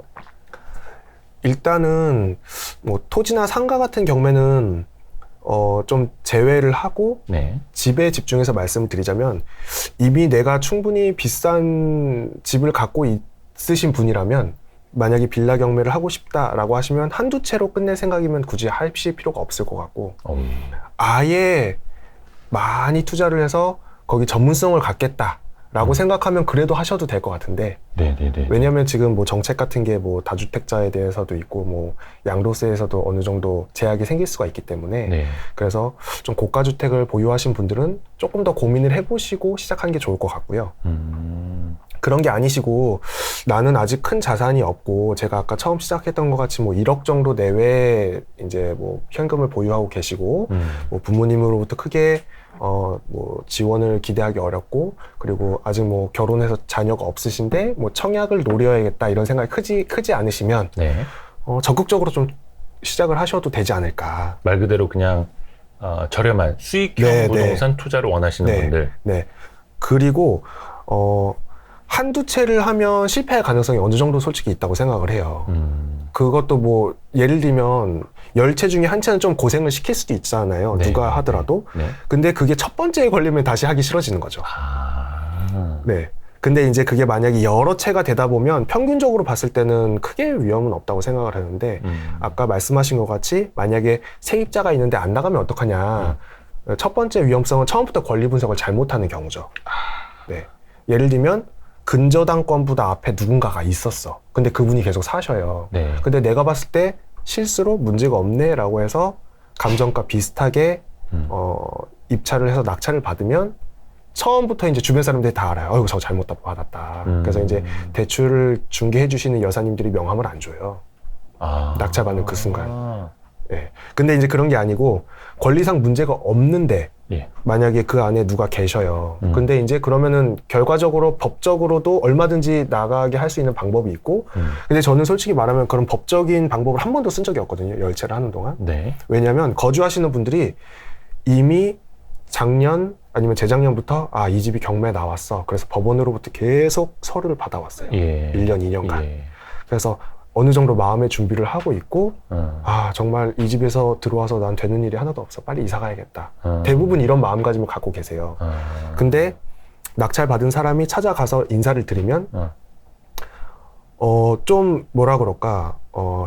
Speaker 2: 일단은 뭐 토지나 상가 같은 경매는 좀 제외를 하고
Speaker 1: 네.
Speaker 2: 집에 집중해서 말씀을 드리자면 이미 내가 충분히 비싼 집을 갖고 있으신 분이라면 만약에 빌라 경매를 하고 싶다라고 하시면 한두 채로 끝낼 생각이면 굳이 하실 필요가 없을 것 같고 아예 많이 투자를 해서 거기 전문성을 갖겠다라고 생각하면 그래도 하셔도 될 것 같은데
Speaker 1: 네네네.
Speaker 2: 왜냐하면 지금 뭐 정책 같은 게 뭐 다주택자에 대해서도 있고 뭐 양도세에서도 어느 정도 제약이 생길 수가 있기 때문에
Speaker 1: 네.
Speaker 2: 그래서 좀 고가주택을 보유하신 분들은 조금 더 고민을 해보시고 시작하는 게 좋을 것 같고요. 그런 게 아니시고 나는 아직 큰 자산이 없고 제가 아까 처음 시작했던 것 같이 뭐 1억 정도 내외 이제 뭐 현금을 보유하고 계시고 뭐 부모님으로부터 크게 뭐 지원을 기대하기 어렵고 그리고 아직 뭐 결혼해서 자녀가 없으신데 뭐 청약을 노려야겠다 이런 생각이 크지 않으시면
Speaker 1: 네.
Speaker 2: 적극적으로 좀 시작을 하셔도 되지 않을까.
Speaker 1: 말 그대로 그냥 저렴한 수익형 부동산 투자를 원하시는 분들.
Speaker 2: 네. 그리고 한두 채를 하면 실패할 가능성이 어느 정도 솔직히 있다고 생각을 해요. 그것도 뭐 예를 들면 10채 중에 한 채는 좀 고생을 시킬 수도 있잖아요.
Speaker 1: 네,
Speaker 2: 누가 하더라도.
Speaker 1: 네.
Speaker 2: 근데 그게 첫 번째에 걸리면 다시 하기 싫어지는 거죠. 네. 근데 이제 그게 만약에 여러 채가 되다 보면 평균적으로 봤을 때는 크게 위험은 없다고 생각을 하는데 아까 말씀하신 것 같이 만약에 세입자가 있는데 안 나가면 어떡하냐. 첫 번째 위험성은 처음부터 권리 분석을 잘못하는 경우죠. 네. 예를 들면 근저당권보다 앞에 누군가가 있었어. 근데 그분이 계속 사셔요.
Speaker 1: 네.
Speaker 2: 근데 내가 봤을 때 실수로 문제가 없네 라고 해서 감정가 비슷하게 입찰을 해서 낙찰을 받으면 처음부터 이제 주변 사람들이 다 알아요. 어이구, 저 잘못 받았다. 그래서 이제 대출을 중개해 주시는 여사님들이 명함을 안 줘요. 낙찰 받는 그 순간. 예. 근데 이제 그런 게 아니고 권리상 문제가 없는데
Speaker 1: 예.
Speaker 2: 만약에 그 안에 누가 계셔요. 근데 이제 그러면은 결과적으로 법적으로도 얼마든지 나가게 할 수 있는 방법이 있고 근데 저는 솔직히 말하면 그런 법적인 방법을 한 번도 쓴 적이 없거든요. 열체를 하는 동안.
Speaker 1: 네.
Speaker 2: 왜냐하면 거주하시는 분들이 이미 작년 아니면 재작년부터 이 집이 경매에 나왔어. 그래서 법원으로부터 계속 서류를 받아왔어요.
Speaker 1: 예.
Speaker 2: 1년, 2년간.
Speaker 1: 예.
Speaker 2: 그래서 어느 정도 마음의 준비를 하고 있고 정말 이 집에서 들어와서 난 되는 일이 하나도 없어. 빨리 이사 가야겠다. 대부분 이런 마음가짐을 갖고 계세요. 근데 낙찰 받은 사람이 찾아가서 인사를 드리면 좀 뭐라 그럴까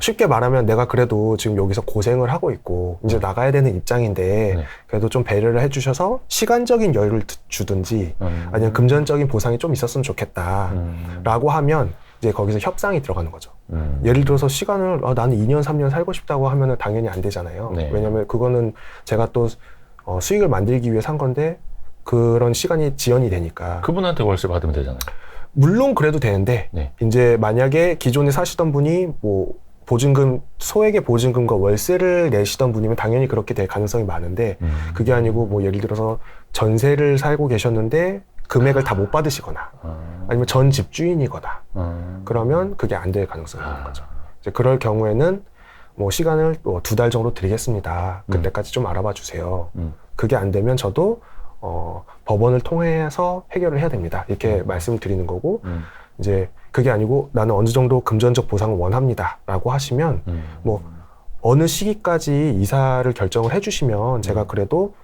Speaker 2: 쉽게 말하면 내가 그래도 지금 여기서 고생을 하고 있고 이제 나가야 되는 입장인데
Speaker 1: 네.
Speaker 2: 그래도 좀 배려를 해주셔서 시간적인 여유를 주든지 아니면 금전적인 보상이 좀 있었으면 좋겠다 라고 하면 이제 거기서 협상이 들어가는 거죠. 예를 들어서 시간을 나는 2년 3년 살고 싶다고 하면은 당연히 안 되잖아요.
Speaker 1: 네.
Speaker 2: 왜냐면 그거는 제가 또 수익을 만들기 위해 산 건데 그런 시간이 지연이 되니까
Speaker 1: 그분한테 월세 받으면 되잖아요.
Speaker 2: 물론 그래도 되는데
Speaker 1: 네.
Speaker 2: 이제 만약에 기존에 사시던 분이 뭐 보증금 소액의 보증금과 월세를 내시던 분이면 당연히 그렇게 될 가능성이 많은데 그게 아니고 뭐 예를 들어서 전세를 살고 계셨는데 금액을 다 못 받으시거나 아니면 전 집주인이거나 그러면 그게 안 될 가능성이 있는 거죠. 이제 그럴 경우에는 뭐 시간을 2달 정도 드리겠습니다. 그때까지 좀 알아봐 주세요. 그게 안 되면 저도 법원을 통해서 해결을 해야 됩니다. 이렇게 말씀을 드리는 거고 이제 그게 아니고 나는 어느 정도 금전적 보상을 원합니다. 라고 하시면 뭐 어느 시기까지 이사를 결정을 해주시면 제가 그래도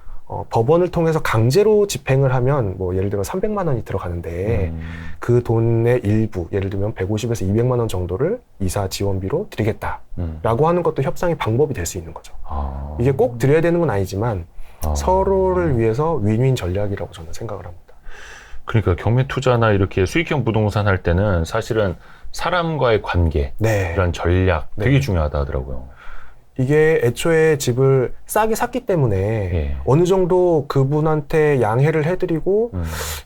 Speaker 2: 법원을 통해서 강제로 집행을 하면 뭐 예를 들어 300만 원이 들어가는데 그 돈의 일부 예를 들면 150에서 200만 원 정도를 이사 지원비로 드리겠다라고 하는 것도 협상의 방법이 될 수 있는 거죠. 이게 꼭 드려야 되는 건 아니지만 서로를 위해서 윈윈 전략이라고 저는 생각을 합니다.
Speaker 1: 그러니까 경매 투자나 이렇게 수익형 부동산 할 때는 사실은 사람과의 관계,
Speaker 2: 네.
Speaker 1: 이런 전략 되게
Speaker 2: 네.
Speaker 1: 중요하다 하더라고요.
Speaker 2: 이게 애초에 집을 싸게 샀기 때문에
Speaker 1: 예.
Speaker 2: 어느 정도 그분한테 양해를 해드리고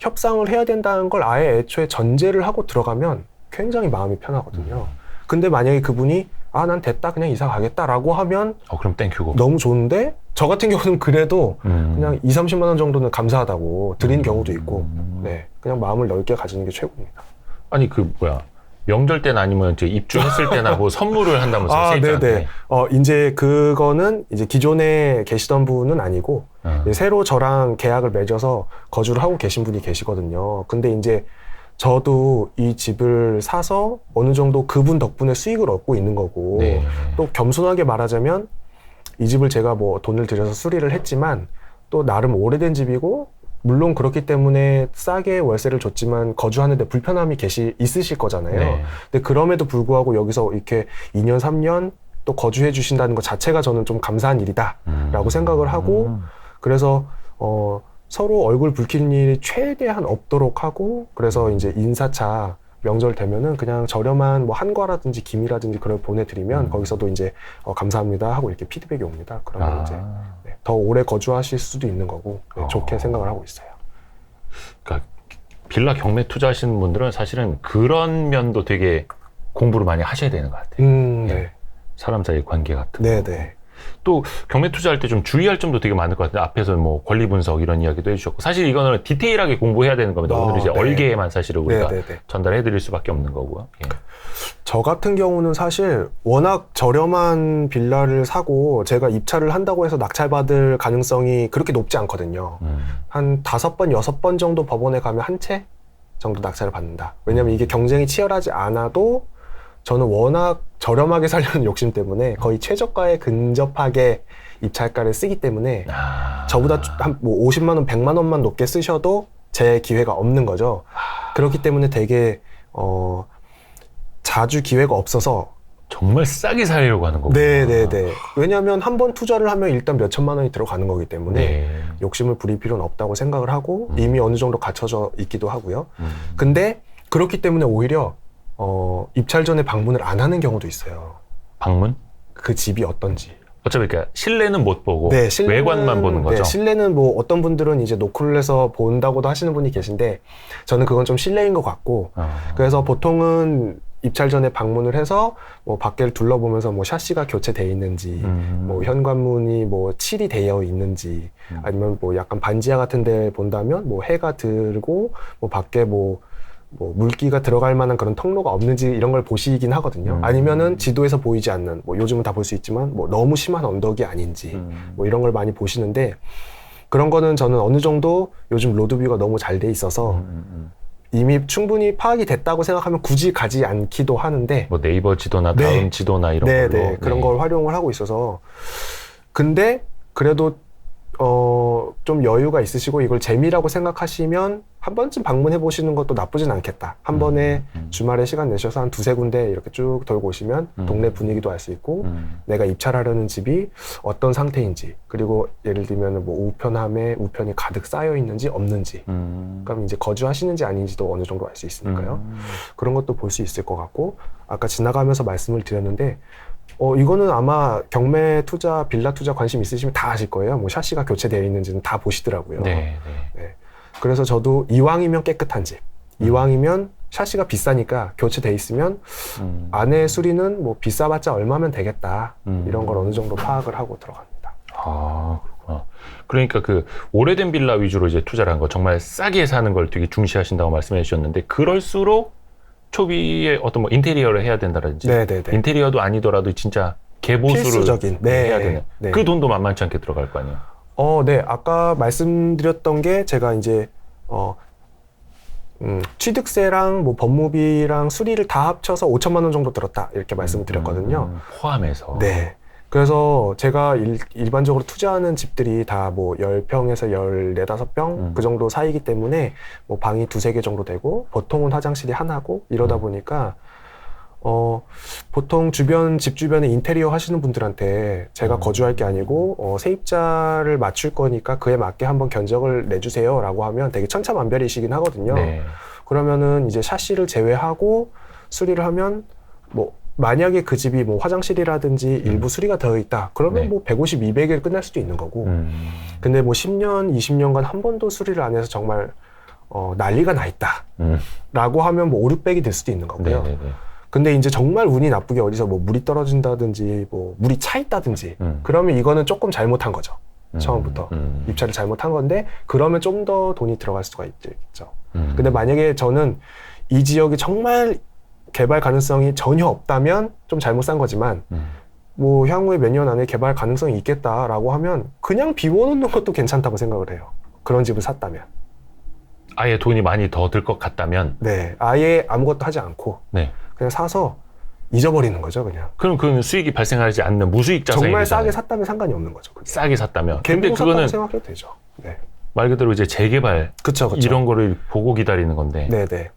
Speaker 2: 협상을 해야 된다는 걸 아예 애초에 전제를 하고 들어가면 굉장히 마음이 편하거든요. 근데 만약에 그분이 난 됐다 그냥 이사 가겠다라고 하면
Speaker 1: 그럼 땡큐고.
Speaker 2: 너무 좋은데 저 같은 경우는 그래도 그냥 2~30만 원 정도는 감사하다고 드린 경우도 있고 네, 그냥 마음을 넓게 가지는 게 최고입니다.
Speaker 1: 아니 명절 때나 아니면 이제 입주했을 때나 뭐 선물을 한다면서요?
Speaker 2: 네네. 이제 그거는 이제 기존에 계시던 분은 아니고 이제 새로 저랑 계약을 맺어서 거주를 하고 계신 분이 계시거든요. 근데 이제 저도 이 집을 사서 어느 정도 그분 덕분에 수익을 얻고 있는 거고
Speaker 1: 네.
Speaker 2: 또 겸손하게 말하자면 이 집을 제가 뭐 돈을 들여서 수리를 했지만 또 나름 오래된 집이고 물론 그렇기 때문에 싸게 월세를 줬지만 거주하는데 불편함이 있으실 거잖아요.
Speaker 1: 네.
Speaker 2: 근데 그럼에도 불구하고 여기서 이렇게 2년, 3년 또 거주해 주신다는 것 자체가 저는 좀 감사한 일이다라고 생각을 하고 그래서 서로 얼굴 붉히는 일이 최대한 없도록 하고 그래서 이제 인사차 명절 되면은 그냥 저렴한 뭐 한과라든지 김이라든지 그걸 보내드리면 거기서도 이제 감사합니다 하고 이렇게 피드백이 옵니다. 그러면 이제 네, 더 오래 거주하실 수도 있는 거고 네, 좋게 생각을 하고 있어요.
Speaker 1: 그러니까 빌라 경매 투자하시는 분들은 사실은 그런 면도 되게 공부를 많이 하셔야 되는 것 같아요.
Speaker 2: 네.
Speaker 1: 사람 사이의 관계 같은 거.
Speaker 2: 네네.
Speaker 1: 또 경매 투자할 때 좀 주의할 점도 되게 많을 것 같은데 앞에서 뭐 권리 분석 이런 이야기도 해주셨고 사실 이거는 디테일하게 공부해야 되는 겁니다. 오늘 이제
Speaker 2: 네.
Speaker 1: 얼개에만 사실은 우리가
Speaker 2: 네네네.
Speaker 1: 전달해드릴 수밖에 없는 거고요. 예.
Speaker 2: 저 같은 경우는 사실 워낙 저렴한 빌라를 사고 제가 입찰을 한다고 해서 낙찰받을 가능성이 그렇게 높지 않거든요. 한 5번, 6번 정도 법원에 가면 한 채 정도 낙찰을 받는다. 왜냐면 이게 경쟁이 치열하지 않아도 저는 워낙 저렴하게 살려는 욕심 때문에 거의 최저가에 근접하게 입찰가를 쓰기 때문에 저보다 한 뭐 50만 원, 100만 원만 높게 쓰셔도 제 기회가 없는 거죠. 그렇기 때문에 되게 자주 기회가 없어서
Speaker 1: 정말 싸게 살려고 하는 거구나.
Speaker 2: 네네네. 왜냐하면 한 번 투자를 하면 일단 몇 천만 원이 들어가는 거기 때문에
Speaker 1: 네.
Speaker 2: 욕심을 부릴 필요는 없다고 생각을 하고 이미 어느 정도 갖춰져 있기도 하고요. 근데 그렇기 때문에 오히려 입찰 전에 방문을 안 하는 경우도 있어요.
Speaker 1: 방문?
Speaker 2: 그 집이 어떤지.
Speaker 1: 어차피 그러니까 실내는 못 보고
Speaker 2: 네, 실내는-
Speaker 1: 외관만 보는 거죠.
Speaker 2: 네, 실내는 뭐 어떤 분들은 이제 노크를 해서 본다고도 하시는 분이 계신데 저는 그건 좀 실내인 것 같고 그래서 보통은 입찰 전에 방문을 해서 뭐 밖을 둘러보면서 뭐 샤시가 교체되어 있는지 뭐 현관문이 뭐 칠이 되어 있는지 아니면 뭐 약간 반지하 같은 데 본다면 뭐 해가 들고 뭐 밖에 뭐 물기가 들어갈 만한 그런 통로가 없는지 이런 걸 보시긴 하거든요. 아니면은 지도에서 보이지 않는 뭐 요즘은 다 볼 수 있지만 뭐 너무 심한 언덕이 아닌지 뭐 이런 걸 많이 보시는데 그런 거는 저는 어느 정도 요즘 로드뷰가 너무 잘 돼 있어서 이미 충분히 파악이 됐다고 생각하면 굳이 가지 않기도 하는데
Speaker 1: 뭐 네이버 지도나 다음 지도나 이런 걸로
Speaker 2: 그런 걸 활용을 하고 있어서 근데 그래도 좀 여유가 있으시고 이걸 재미라고 생각하시면 한 번쯤 방문해 보시는 것도 나쁘진 않겠다. 한 번에 주말에 시간 내셔서 한 두세 군데 이렇게 쭉 돌고 오시면 동네 분위기도 알 수 있고 내가 입찰하려는 집이 어떤 상태인지 그리고 예를 들면 뭐 우편이 가득 쌓여 있는지 없는지 그럼 이제 거주하시는지 아닌지도 어느 정도 알 수 있으니까요. 그런 것도 볼 수 있을 것 같고 아까 지나가면서 말씀을 드렸는데 이거는 아마 경매 투자, 빌라 투자 관심 있으시면 다 아실 거예요. 뭐 샤시가 교체되어 있는지는 다 보시더라고요. 네. 그래서 저도 이왕이면 깨끗한 집, 이왕이면 샤시가 비싸니까 교체돼 있으면 안에 수리는 뭐 비싸봤자 얼마면 되겠다. 이런 걸 어느 정도 파악을 하고 들어갑니다.
Speaker 1: 아, 그렇구나. 그러니까 그 오래된 빌라 위주로 이제 투자를 한 거 정말 싸게 사는 걸 되게 중시하신다고 말씀해 주셨는데 그럴수록 초비에 어떤 뭐 인테리어를 해야 된다든지 인테리어도 아니더라도 진짜 개보수를
Speaker 2: 필수적인
Speaker 1: 해야 되는 그 돈도 만만치 않게 들어갈 거 아니에요?
Speaker 2: 네. 아까 말씀드렸던 게 제가 이제 취득세랑 뭐 법무비랑 수리를 다 합쳐서 5천만 원 정도 들었다 이렇게 말씀을 드렸거든요.
Speaker 1: 포함해서.
Speaker 2: 네. 그래서 제가 일반적으로 투자하는 집들이 다 뭐 10평에서 14, 15평 그 정도 사이기 때문에 뭐 방이 두세 개 정도 되고 보통은 화장실이 하나고 이러다 보니까 보통 집 주변에 인테리어 하시는 분들한테 제가 거주할 게 아니고 세입자를 맞출 거니까 그에 맞게 한번 견적을 내주세요 라고 하면 되게 천차만별이시긴 하거든요. 네. 그러면은 이제 샤시를 제외하고 수리를 하면 뭐 만약에 그 집이 뭐 화장실이라든지 일부 수리가 되어 있다. 그러면 뭐 150, 200일 끝날 수도 있는 거고. 근데 뭐 10년, 20년간 한 번도 수리를 안 해서 정말 난리가 나 있다. 라고 하면 뭐 5, 600이 될 수도 있는 거고요. 근데 이제 정말 운이 나쁘게 어디서 뭐 물이 떨어진다든지 뭐 물이 차 있다든지 그러면 이거는 조금 잘못한 거죠. 처음부터. 입찰을 잘못한 건데 그러면 좀 더 돈이 들어갈 수가 있죠. 근데 만약에 저는 이 지역이 정말 개발 가능성이 전혀 없다면 좀 잘못 산 거지만 뭐 향후에 몇 년 안에 개발 가능성이 있겠다라고 하면 그냥 비워놓는 것도 괜찮다고 생각을 해요. 그런 집을 샀다면.
Speaker 1: 아예 돈이 많이 더 들 것 같다면?
Speaker 2: 네. 아예 아무것도 하지 않고 그냥 사서 잊어버리는 거죠, 그냥.
Speaker 1: 그럼 그건 수익이 발생하지 않는 무수익 자산이
Speaker 2: 정말
Speaker 1: 되잖아요.
Speaker 2: 싸게 샀다면 상관이 없는 거죠. 그게.
Speaker 1: 싸게 샀다면.
Speaker 2: 근데 그거는 생각해도 되죠. 네.
Speaker 1: 말 그대로 이제 재개발
Speaker 2: 그쵸.
Speaker 1: 이런 거를 보고 기다리는 건데.
Speaker 2: 네네.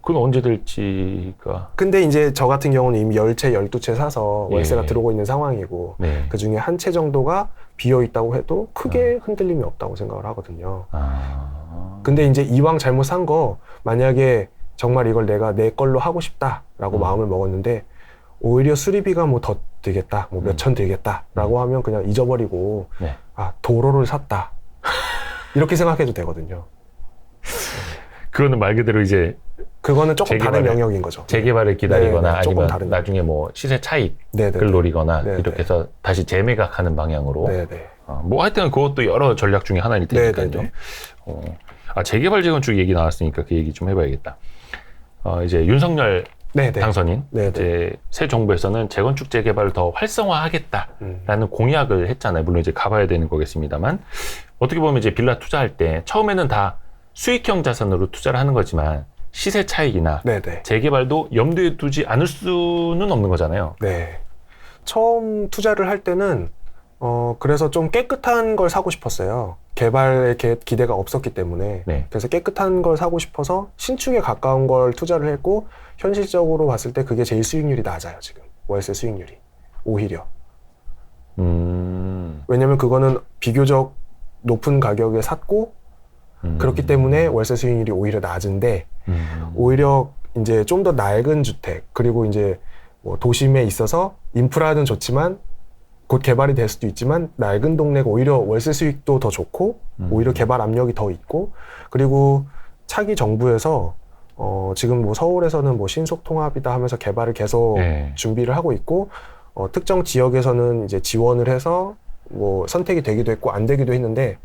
Speaker 1: 그건 언제 될지가.
Speaker 2: 근데 이제 저 같은 경우는 이미 10채, 12채 사서 월세가 들어오고 있는 상황이고 그 중에 한 채 정도가 비어 있다고 해도 크게 흔들림이 없다고 생각을 하거든요. 근데 이제 이왕 잘못 산 거 만약에 정말 이걸 내가 내 걸로 하고 싶다라고 마음을 먹었는데 오히려 수리비가 뭐 더 들겠다, 뭐 몇천 들겠다라고 하면 그냥 잊어버리고 도로를 샀다 이렇게 생각해도 되거든요.
Speaker 1: 그거는 말 그대로 이제
Speaker 2: 그거는 조금 다른 영역인 거죠.
Speaker 1: 재개발을 기다리거나 아니면 나중에 뭐 시세 차익을 노리거나 이렇게 해서 다시 재매각하는 방향으로. 뭐 하여튼 그것도 여러 전략 중에 하나일 테니까요. 재개발 재건축 얘기 나왔으니까 그 얘기 좀 해봐야겠다. 이제 윤석열 당선인 이제 새 정부에서는 재건축 재개발을 더 활성화하겠다라는 공약을 했잖아요. 물론 이제 가봐야 되는 거겠습니다만 어떻게 보면 이제 빌라 투자할 때 처음에는 다 수익형 자산으로 투자를 하는 거지만 시세 차익이나 재개발도 염두에 두지 않을 수는 없는 거잖아요. 네.
Speaker 2: 처음 투자를 할 때는 그래서 좀 깨끗한 걸 사고 싶었어요. 개발에 기대가 없었기 때문에. 그래서 깨끗한 걸 사고 싶어서 신축에 가까운 걸 투자를 했고 현실적으로 봤을 때 그게 제일 수익률이 낮아요. 지금 월세 수익률이 오히려. 왜냐면 그거는 비교적 높은 가격에 샀고 그렇기 때문에 월세 수익률이 오히려 낮은데 오히려 이제 좀 더 낡은 주택 그리고 이제 뭐 도심에 있어서 인프라는 좋지만 곧 개발이 될 수도 있지만 낡은 동네가 오히려 월세 수익도 더 좋고 오히려 개발 압력이 더 있고 그리고 차기 정부에서 지금 뭐 서울에서는 뭐 신속통합이다 하면서 개발을 계속 준비를 하고 있고 특정 지역에서는 이제 지원을 해서 뭐 선택이 되기도 했고 안 되기도 했는데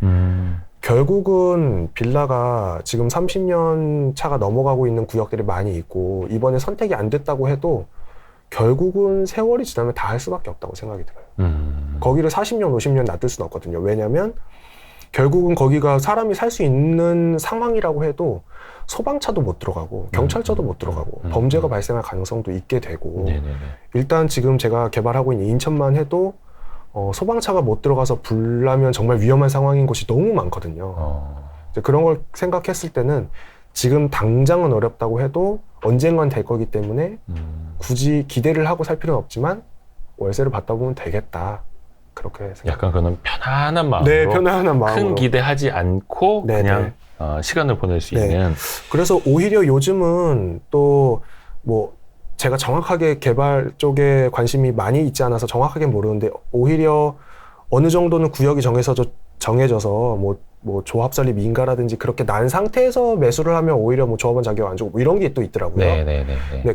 Speaker 2: 결국은 빌라가 지금 30년 차가 넘어가고 있는 구역들이 많이 있고 이번에 선택이 안 됐다고 해도 결국은 세월이 지나면 다 할 수밖에 없다고 생각이 들어요. 거기를 40년, 50년 놔둘 수는 없거든요. 왜냐하면 결국은 거기가 사람이 살 수 있는 상황이라고 해도 소방차도 못 들어가고 경찰서도 못 들어가고 범죄가 발생할 가능성도 있게 되고 일단 지금 제가 개발하고 있는 인천만 해도 소방차가 못 들어가서 불 나면 정말 위험한 상황인 곳이 너무 많거든요. 이제 그런 걸 생각했을 때는 지금 당장은 어렵다고 해도 언젠간 될 거기 때문에 굳이 기대를 하고 살 필요는 없지만 월세를 받다 보면 되겠다. 그렇게 생각합니다.
Speaker 1: 약간 그는 편안한 마음으로,
Speaker 2: 네, 편안한 마음으로
Speaker 1: 큰 기대하지 않고 그냥 시간을 보낼 수 있는.
Speaker 2: 그래서 오히려 요즘은 또 뭐 제가 정확하게 개발 쪽에 관심이 많이 있지 않아서 정확하게 모르는데 오히려 어느 정도는 구역이 정해져서 뭐 조합 설립 인가라든지 그렇게 난 상태에서 매수를 하면 오히려 뭐 조합원 자격 안 주고 뭐 이런 게 또 있더라고요. 네,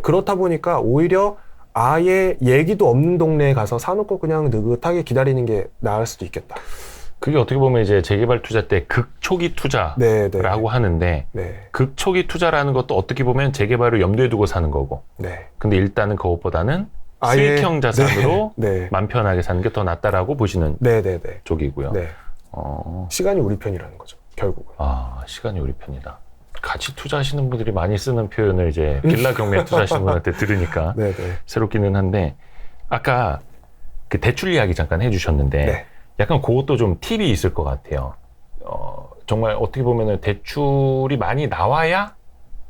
Speaker 2: 그렇다 보니까 오히려 아예 얘기도 없는 동네에 가서 사놓고 그냥 느긋하게 기다리는 게 나을 수도 있겠다.
Speaker 1: 그게 어떻게 보면 이제 재개발 투자 때 극초기 투자라고 하는데 극초기 투자라는 것도 어떻게 보면 재개발을 염두에 두고 사는 거고. 근데 일단은 그것보다는 수익형 자산으로 맘 편하게 사는 게 더 낫다라고 보시는 쪽이고요.
Speaker 2: 시간이 우리 편이라는 거죠, 결국은.
Speaker 1: 시간이 우리 편이다. 같이 투자하시는 분들이 많이 쓰는 표현을 이제 빌라 경매 투자하시는 분한테 들으니까 새롭기는 한데 아까 그 대출 이야기 잠깐 해주셨는데 약간 그것도 좀 팁이 있을 것 같아요. 정말 어떻게 보면은 대출이 많이 나와야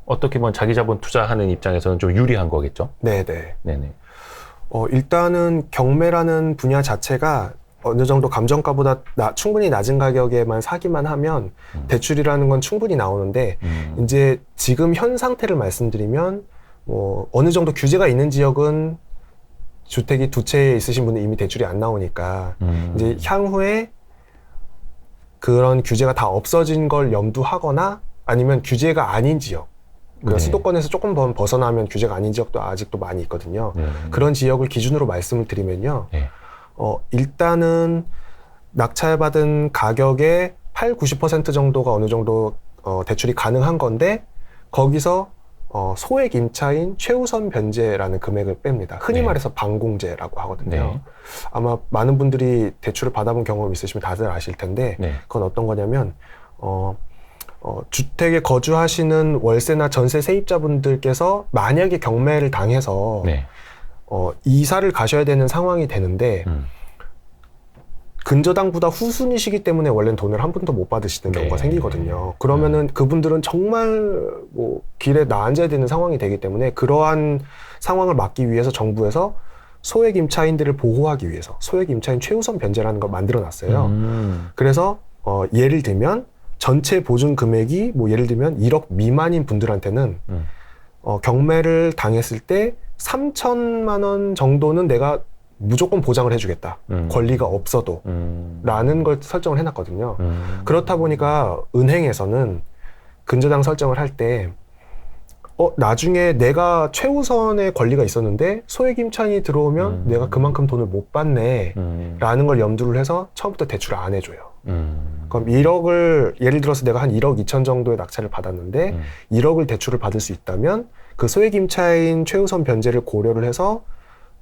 Speaker 1: 어떻게 보면 자기 자본 투자하는 입장에서는 좀 유리한 거겠죠? 네네.
Speaker 2: 일단은 경매라는 분야 자체가 어느 정도 감정가보다 충분히 낮은 가격에만 사기만 하면 대출이라는 건 충분히 나오는데 이제 지금 현 상태를 말씀드리면 뭐 어느 정도 규제가 있는 지역은 주택이 두 채에 있으신 분은 이미 대출이 안 나오니까 이제 향후에 그런 규제가 다 없어진 걸 염두하거나 아니면 규제가 아닌 지역 그러니까 수도권에서 조금 벗어나면 규제가 아닌 지역도 아직도 많이 있거든요. 그런 지역을 기준으로 말씀을 드리면요. 일단은 낙찰받은 가격의 80~90% 정도가 어느 정도 대출이 가능한 건데 거기서 소액 임차인 최우선 변제라는 금액을 뺍니다. 흔히 말해서 반공제라고 하거든요. 아마 많은 분들이 대출을 받아본 경험 있으시면 다들 아실 텐데 그건 어떤 거냐면 주택에 거주하시는 월세나 전세 세입자분들께서 만약에 경매를 당해서 이사를 가셔야 되는 상황이 되는데 근저당보다 후순위시기 때문에 원래는 돈을 한 푼도 못 받으시는 경우가 생기거든요. 그러면은 그분들은 정말 뭐 길에 나앉아야 되는 상황이 되기 때문에 그러한 상황을 막기 위해서 정부에서 소액 임차인들을 보호하기 위해서 소액 임차인 최우선 변제라는 걸 만들어 놨어요. 그래서 예를 들면 전체 보증 금액이 뭐 예를 들면 1억 미만인 분들한테는 경매를 당했을 때 3천만 원 정도는 내가 무조건 보장을 해주겠다. 권리가 없어도 라는 걸 설정을 해놨거든요. 그렇다 보니까 은행에서는 근저당 설정을 할 때 나중에 내가 최우선의 권리가 있었는데 소액 임차인이 들어오면 내가 그만큼 돈을 못 받네 라는 걸 염두를 해서 처음부터 대출을 안 해줘요. 그럼 1억을 예를 들어서 내가 한 1억 2천 정도의 낙찰을 받았는데 1억을 대출을 받을 수 있다면 그 소액 임차인 최우선 변제를 고려를 해서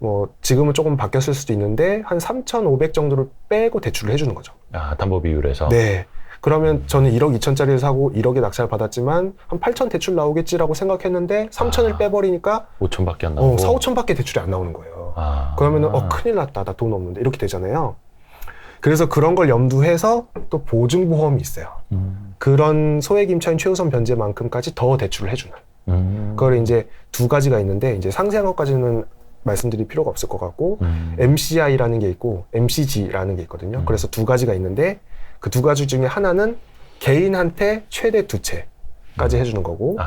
Speaker 2: 뭐 지금은 조금 바뀌었을 수도 있는데 한 3,500 정도를 빼고 대출을 해주는 거죠.
Speaker 1: 담보 비율에서?
Speaker 2: 네. 그러면 저는 1억 2천짜리를 사고 1억에 낙찰을 받았지만 한 8천 대출 나오겠지라고 생각했는데 3천을 빼버리니까
Speaker 1: 5천밖에 안 나오고
Speaker 2: 4, 5천밖에 대출이 안 나오는 거예요. 그러면은 큰일 났다. 나 돈 없는데 이렇게 되잖아요. 그래서 그런 걸 염두해서 또 보증보험이 있어요. 그런 소액 임차인 최우선 변제만큼까지 더 대출을 해주는. 그걸 이제 두 가지가 있는데 이제 상세한 것까지는 말씀드릴 필요가 없을 것 같고 MCI라는 게 있고 MCG라는 게 있거든요. 그래서 두 가지가 있는데 그 두 가지 중에 하나는 개인한테 최대 2채까지 해주는 거고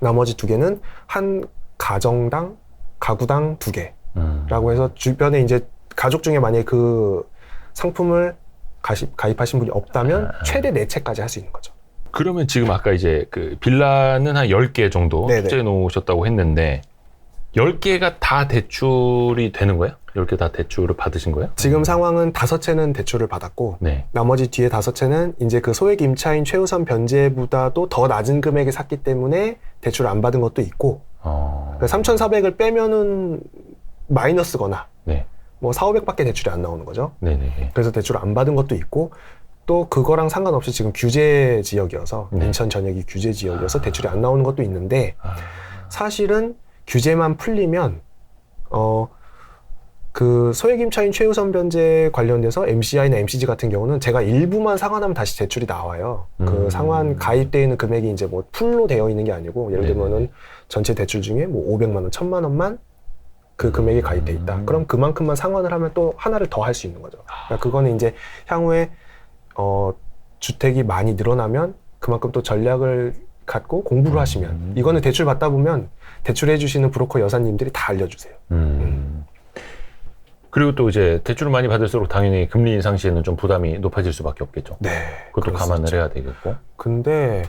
Speaker 2: 나머지 두 개는 한 가구당 2개라고 해서 주변에 이제 가족 중에 만약에 그 상품을 가입하신 분이 없다면 최대 4채까지 할 수 있는 거죠.
Speaker 1: 그러면 지금 아까 이제 그 빌라는 한 10개 정도
Speaker 2: 네네.
Speaker 1: 투자해 놓으셨다고 했는데 10개가 다 대출이 되는 거예요? 10개 다 대출을 받으신 거예요?
Speaker 2: 지금 상황은 5채는 대출을 받았고
Speaker 1: 네.
Speaker 2: 나머지 뒤에 5채는 이제 그 소액 임차인 최우선 변제보다도 더 낮은 금액에 샀기 때문에 대출을 안 받은 것도 있고 3,400을 빼면은 마이너스거나
Speaker 1: 네.
Speaker 2: 뭐 4,500밖에 대출이 안 나오는 거죠.
Speaker 1: 네네.
Speaker 2: 그래서 대출을 안 받은 것도 있고 또 그거랑 상관없이 지금 규제 지역이어서
Speaker 1: 네.
Speaker 2: 인천 전역이 규제 지역이어서 대출이 안 나오는 것도 있는데 사실은 규제만 풀리면 그 소액 임차인 최우선 변제 관련돼서 MCI나 MCG 같은 경우는 제가 일부만 상환하면 다시 대출이 나와요. 그 상환 가입되어 있는 금액이 이제 뭐 풀로 되어 있는 게 아니고 예를 들면은 전체 대출 중에 뭐 500만 원, 1,000만 원만 그 금액이 가입돼 있다. 그럼 그만큼만 상환을 하면 또 하나를 더 할 수 있는 거죠. 그러니까 그거는 이제 향후에 주택이 많이 늘어나면 그만큼 또 전략을 갖고 공부를 하시면 이거는 대출 받다 보면 대출해 주시는 브로커 여사님들이 다 알려주세요.
Speaker 1: 그리고 또 이제 대출을 많이 받을수록 당연히 금리 인상 시에는 좀 부담이 높아질 수밖에 없겠죠.
Speaker 2: 네,
Speaker 1: 그것도 감안을 해야 되겠고.
Speaker 2: 근데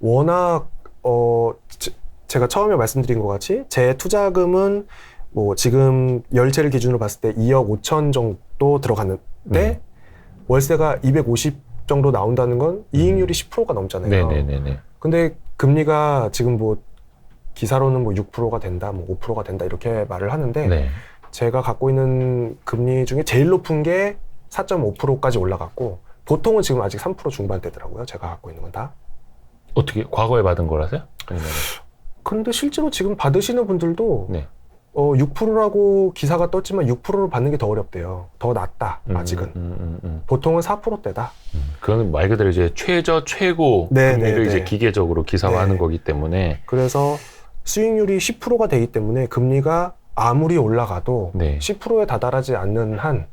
Speaker 2: 워낙 제가 처음에 말씀드린 것 같이 제 투자금은 뭐 지금 10채를 기준으로 봤을 때 2억 5천 정도 들어갔는데 월세가 250 정도 나온다는 건 이익률이 10%가 넘잖아요.
Speaker 1: 네네네.
Speaker 2: 근데 금리가 지금 뭐 기사로는 뭐 6%가 된다, 뭐 5%가 된다 이렇게 말을 하는데
Speaker 1: 네.
Speaker 2: 제가 갖고 있는 금리 중에 제일 높은 게 4.5%까지 올라갔고 보통은 지금 아직 3% 중반대더라고요. 제가 갖고 있는 건 다.
Speaker 1: 어떻게 과거에 받은 거라서요? 아니면
Speaker 2: 근데 실제로 지금 받으시는 분들도
Speaker 1: 네.
Speaker 2: 6%라고 기사가 떴지만 6%를 받는 게 더 어렵대요. 더 낮다, 아직은. 보통은 4%대다.
Speaker 1: 그거는 말 그대로 이제 최고
Speaker 2: 네,
Speaker 1: 금리를
Speaker 2: 네,
Speaker 1: 이제
Speaker 2: 네.
Speaker 1: 기계적으로 기사화하는
Speaker 2: 네.
Speaker 1: 거기 때문에
Speaker 2: 그래서 수익률이 10%가 되기 때문에 금리가 아무리 올라가도
Speaker 1: 네.
Speaker 2: 10%에 다다르지 않는 한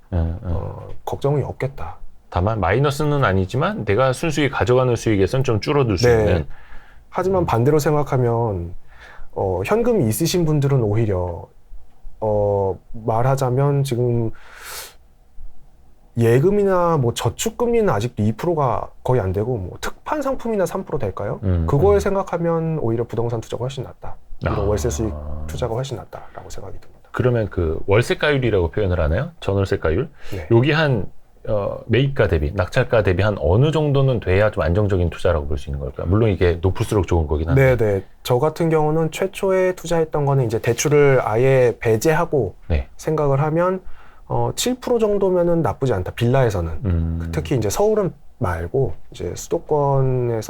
Speaker 2: 걱정이 없겠다.
Speaker 1: 다만 마이너스는 아니지만 내가 순수익 가져가는 수익에선 좀 줄어들 수
Speaker 2: 네.
Speaker 1: 있는.
Speaker 2: 하지만 반대로 생각하면 현금이 있으신 분들은 오히려 말하자면 지금 예금이나 뭐 저축금리는 아직도 2%가 거의 안 되고 뭐 특판 상품이나 3% 될까요? 그거에 생각하면 오히려 부동산 투자가 훨씬 낫다. 이런 월세 수익 투자가 훨씬 낫다라고 생각이 듭니다.
Speaker 1: 그러면 그 월세가율이라고 표현을 하나요? 전월세가율?
Speaker 2: 네.
Speaker 1: 여기 한 매입가 대비, 낙찰가 대비 한 어느 정도는 돼야 좀 안정적인 투자라고 볼 수 있는 걸까요? 물론 이게 높을수록 좋은 거긴 한데.
Speaker 2: 네네. 저 같은 경우는 최초에 투자했던 거는 이제 대출을 아예 배제하고
Speaker 1: 네.
Speaker 2: 생각을 하면 7% 정도면은 나쁘지 않다. 빌라에서는. 특히 이제 서울은 말고 이제 수도권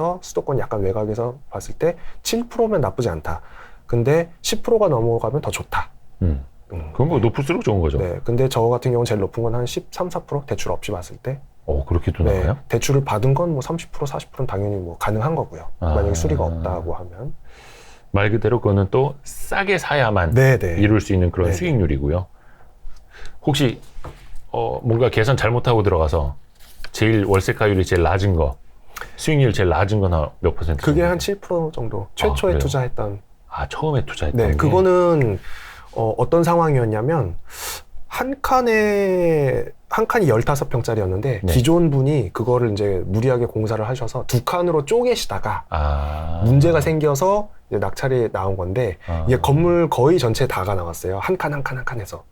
Speaker 2: 약간 외곽에서 봤을 때 7%면 나쁘지 않다. 근데 10%가 넘어가면 더 좋다.
Speaker 1: 그건 뭐 높을수록 좋은 거죠.
Speaker 2: 네. 근데 저 같은 경우는 제일 높은 건 한 13, 4% 대출 없이 봤을 때.
Speaker 1: 그렇게도 나와요?
Speaker 2: 대출을 받은 건 뭐 30%, 40%는 당연히 뭐 가능한 거고요. 만약에 수리가 없다고 하면.
Speaker 1: 말 그대로 그거는 또 싸게 사야만
Speaker 2: 네네.
Speaker 1: 이룰 수 있는 그런
Speaker 2: 네네.
Speaker 1: 수익률이고요. 혹시 뭔가 계산 잘못하고 들어가서 제일 월세가율이 제일 낮은 거, 수익률 제일 낮은 건 몇 %?
Speaker 2: 그게 한 7% 정도. 최초에
Speaker 1: 그래요?
Speaker 2: 투자했던.
Speaker 1: 처음에 투자했던
Speaker 2: 네,
Speaker 1: 게?
Speaker 2: 그거는 어떤 상황이었냐면 한 칸이 15평짜리였는데
Speaker 1: 네.
Speaker 2: 기존 분이 그거를 이제 무리하게 공사를 하셔서 2칸으로 쪼개시다가 문제가 생겨서 이제 낙찰이 나온 건데 이게 건물 거의 전체 다가 나왔어요. 한 칸 한 칸 해서.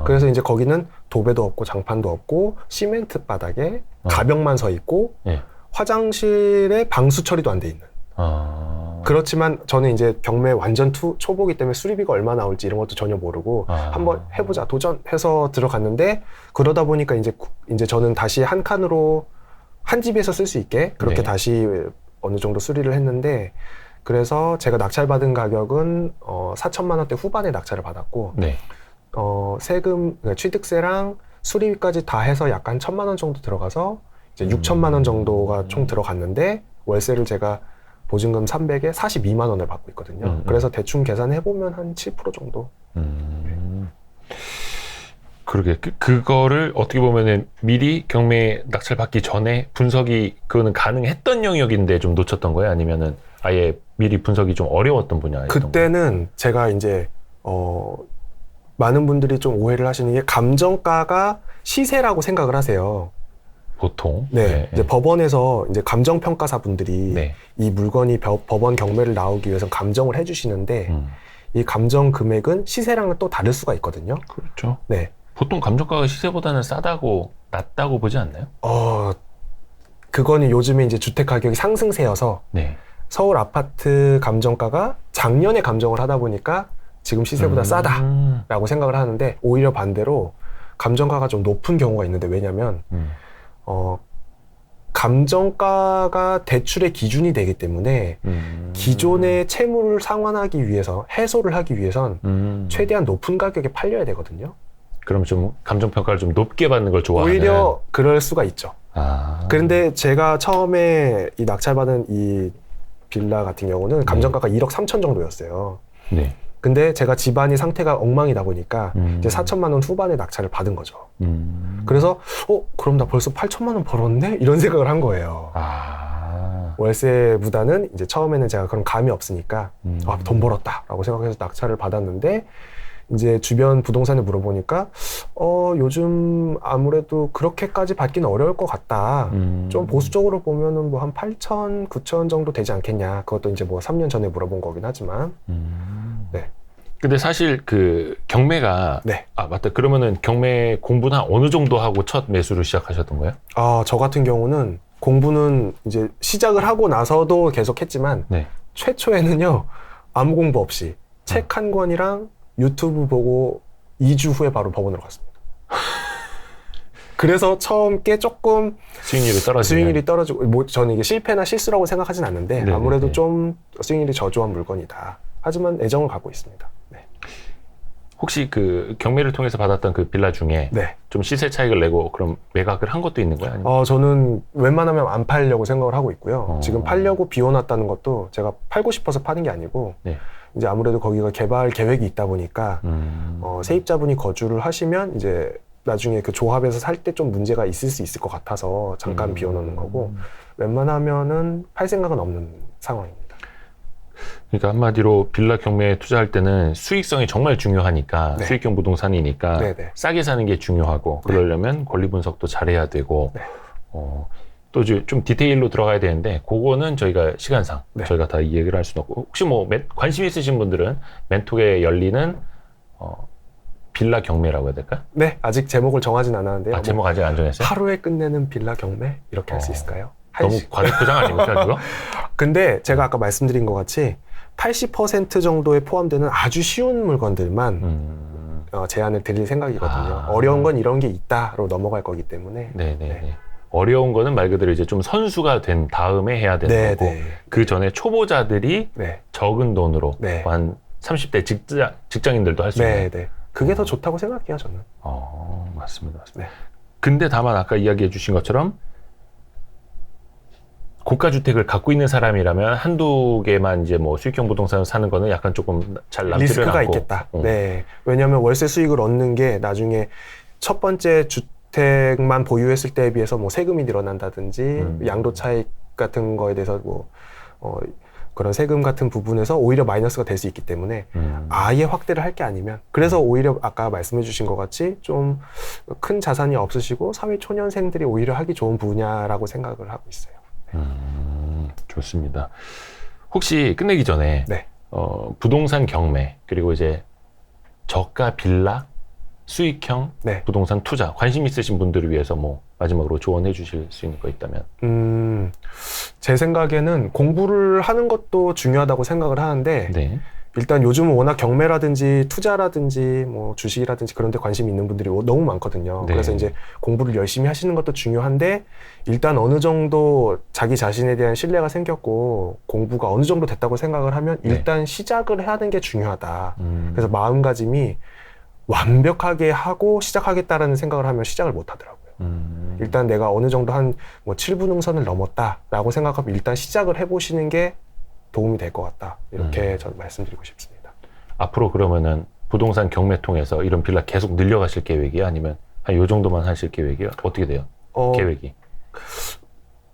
Speaker 2: 그래서 이제 거기는 도배도 없고 장판도 없고 시멘트 바닥에 가벽만 서 있고
Speaker 1: 네.
Speaker 2: 화장실에 방수 처리도 안 돼 있는. 그렇지만 저는 이제 경매 완전 초보기 때문에 수리비가 얼마 나올지 이런 것도 전혀 모르고 한번 해보자 도전해서 들어갔는데 그러다 보니까 이제 저는 다시 한 칸으로 한 집에서 쓸 수 있게 그렇게
Speaker 1: 네.
Speaker 2: 다시 어느 정도 수리를 했는데 그래서 제가 낙찰받은 가격은 4천만 원대 후반에 낙찰을 받았고
Speaker 1: 네.
Speaker 2: 세금 그러니까 취득세랑 수리비까지 다 해서 약간 1,000만 원 정도 들어가서 이제 6천만 원 정도가 총 들어갔는데 월세를 제가 보증금 300에 42만 원을 받고 있거든요. 그래서 대충 계산해보면 한 7% 정도.
Speaker 1: 그러게. 그거를 어떻게 보면은 미리 경매 낙찰 받기 전에 분석이 그거는 가능했던 영역인데 좀 놓쳤던 거예요? 아니면은 아예 미리 분석이 좀 어려웠던 분야였던 거예요?
Speaker 2: 그때는 제가 이제 많은 분들이 좀 오해를 하시는 게 감정가가 시세라고 생각을 하세요.
Speaker 1: 보통.
Speaker 2: 네. 이제 법원에서 이제 감정평가사 분들이
Speaker 1: 네.
Speaker 2: 이 물건이 법원 경매를 나오기 위해서 감정을 해주시는데 이 감정 금액은 시세랑은 또 다를 수가 있거든요.
Speaker 1: 그렇죠.
Speaker 2: 네.
Speaker 1: 보통 감정가가 시세보다는 싸다고, 낮다고 보지 않나요?
Speaker 2: 그거는 요즘에 이제 주택 가격이 상승세여서
Speaker 1: 네.
Speaker 2: 서울 아파트 감정가가 작년에 감정을 하다 보니까 지금 시세보다 싸다라고 생각을 하는데 오히려 반대로 감정가가 좀 높은 경우가 있는데 왜냐면 감정가가 대출의 기준이 되기 때문에 기존의 채무를 상환하기 위해서 해소를 하기 위해선 최대한 높은 가격에 팔려야 되거든요.
Speaker 1: 그럼 좀 감정평가를 좀 높게 받는 걸 좋아하는.
Speaker 2: 오히려 그럴 수가 있죠. 그런데 제가 처음에 이 낙찰받은 이 빌라 같은 경우는 감정가가 1억 3천 정도였어요.
Speaker 1: 네.
Speaker 2: 근데 제가 집안이 상태가 엉망이다 보니까 이제 4천만 원 후반에 낙찰을 받은 거죠. 그래서 그럼 나 벌써 8천만 원 벌었네? 이런 생각을 한 거예요. 월세보다는 이제 처음에는 제가 그런 감이 없으니까 돈 벌었다라고 생각해서 낙찰을 받았는데 이제 주변 부동산에 물어보니까 요즘 아무래도 그렇게까지 받기는 어려울 것 같다. 좀 보수적으로 보면은 뭐 한 8천, 9천 정도 되지 않겠냐. 그것도 이제 뭐 3년 전에 물어본 거긴 하지만. 네.
Speaker 1: 근데 사실 그 경매가
Speaker 2: 네.
Speaker 1: 맞다. 그러면은 경매 공부는 한 어느 정도 하고 첫 매수를 시작하셨던 거예요?
Speaker 2: 저 같은 경우는 공부는 이제 시작을 하고 나서도 계속 했지만
Speaker 1: 네.
Speaker 2: 최초에는요. 아무 공부 없이 책 한 권이랑 유튜브 보고 2주 후에 바로 법원으로 갔습니다. 그래서 처음 게 조금 수익률이 떨어지고 뭐 저는 이게 실패나 실수라고 생각하진 않는데
Speaker 1: 네네네.
Speaker 2: 아무래도 좀 수익률이 저조한 물건이다. 하지만 애정을 갖고 있습니다. 네.
Speaker 1: 혹시 그 경매를 통해서 받았던 그 빌라 중에
Speaker 2: 네.
Speaker 1: 좀 시세 차익을 내고 그럼 매각을 한 것도 있는 거예요? 아니면?
Speaker 2: 저는 웬만하면 안 팔려고 생각을 하고 있고요. 지금 팔려고 비워놨다는 것도 제가 팔고 싶어서 파는 게 아니고
Speaker 1: 네.
Speaker 2: 이제 아무래도 거기가 개발 계획이 있다 보니까 세입자분이 거주를 하시면 이제 나중에 그 조합에서 살 때 좀 문제가 있을 수 있을 것 같아서 잠깐 비워놓는 거고 웬만하면은 팔 생각은 없는 상황입니다.
Speaker 1: 그러니까 한마디로 빌라 경매에 투자할 때는 수익성이 정말 중요하니까
Speaker 2: 네.
Speaker 1: 수익형 부동산이니까
Speaker 2: 네네.
Speaker 1: 싸게 사는 게 중요하고 그러려면 권리 분석도 잘해야 되고
Speaker 2: 네.
Speaker 1: 또 좀 디테일로 들어가야 되는데 그거는 저희가 시간상
Speaker 2: 네.
Speaker 1: 저희가 다 이 얘기를 할 수는 없고 혹시 뭐 관심 있으신 분들은 멘톡에 열리는 빌라 경매라고 해야 될까?
Speaker 2: 네, 아직 제목을 정하진 않았는데요.
Speaker 1: 제목 아직 안 정했어요?
Speaker 2: 하루에 끝내는 빌라 경매 이렇게 할 수 있을까요?
Speaker 1: 너무 과대포장 아닙니까 그거?
Speaker 2: 근데 제가 아까 말씀드린 것 같이 80% 정도에 포함되는 아주 쉬운 물건들만 제안을 드릴 생각이거든요. 어려운 건 이런 게 있다로 넘어갈 거기 때문에.
Speaker 1: 네네.
Speaker 2: 네.
Speaker 1: 어려운 거는 말 그대로 이제 좀 선수가 된 다음에 해야 되는
Speaker 2: 네,
Speaker 1: 거고
Speaker 2: 네.
Speaker 1: 그 전에 초보자들이
Speaker 2: 네.
Speaker 1: 적은 돈으로
Speaker 2: 네.
Speaker 1: 한 30대 직장인들도 할 수 있는.
Speaker 2: 네, 네. 그게 더 좋다고 생각해요, 저는.
Speaker 1: 맞습니다.
Speaker 2: 네.
Speaker 1: 근데 다만 아까 이야기해 주신 것처럼 고가 주택을 갖고 있는 사람이라면 한두 개만 이제 뭐 수익형 부동산을 사는 거는 약간 조금 잘 남지를
Speaker 2: 리스크가
Speaker 1: 않고.
Speaker 2: 있겠다. 네. 왜냐하면 월세 수익을 얻는 게 나중에 첫 번째 주택만 보유했을 때에 비해서 뭐 세금이 늘어난다든지 양도 차익 같은 거에 대해서 뭐 그런 세금 같은 부분에서 오히려 마이너스가 될 수 있기 때문에 아예 확대를 할 게 아니면 그래서 오히려 아까 말씀해 주신 것 같이 좀 큰 자산이 없으시고 사회 초년생들이 오히려 하기 좋은 분야라고 생각을 하고 있어요.
Speaker 1: 좋습니다. 혹시 끝내기 전에
Speaker 2: 네.
Speaker 1: 부동산 경매 그리고 이제 저가 빌라 수익형
Speaker 2: 네.
Speaker 1: 부동산 투자 관심 있으신 분들을 위해서 뭐 마지막으로 조언해 주실 수 있는 거 있다면?
Speaker 2: 제 생각에는 공부를 하는 것도 중요하다고 생각을 하는데
Speaker 1: 네.
Speaker 2: 일단 요즘은 워낙 경매라든지 투자라든지 뭐 주식이라든지 그런 데 관심이 있는 분들이 너무 많거든요.
Speaker 1: 네.
Speaker 2: 그래서 이제 공부를 열심히 하시는 것도 중요한데 일단 어느 정도 자기 자신에 대한 신뢰가 생겼고 공부가 어느 정도 됐다고 생각을 하면 일단 시작을 하는 게 중요하다. 그래서 마음가짐이 완벽하게 하고 시작하겠다라는 생각을 하면 시작을 못 하더라고요. 일단 내가 어느 정도 한 뭐 7분응선을 넘었다라고 생각하면 일단 시작을 해보시는 게 도움이 될 것 같다. 이렇게 저는 말씀드리고 싶습니다.
Speaker 1: 앞으로 그러면은 부동산 경매 통해서 이런 빌라 계속 늘려가실 계획이에요? 아니면 한 요 정도만 하실 계획이요? 어떻게 돼요? 계획이?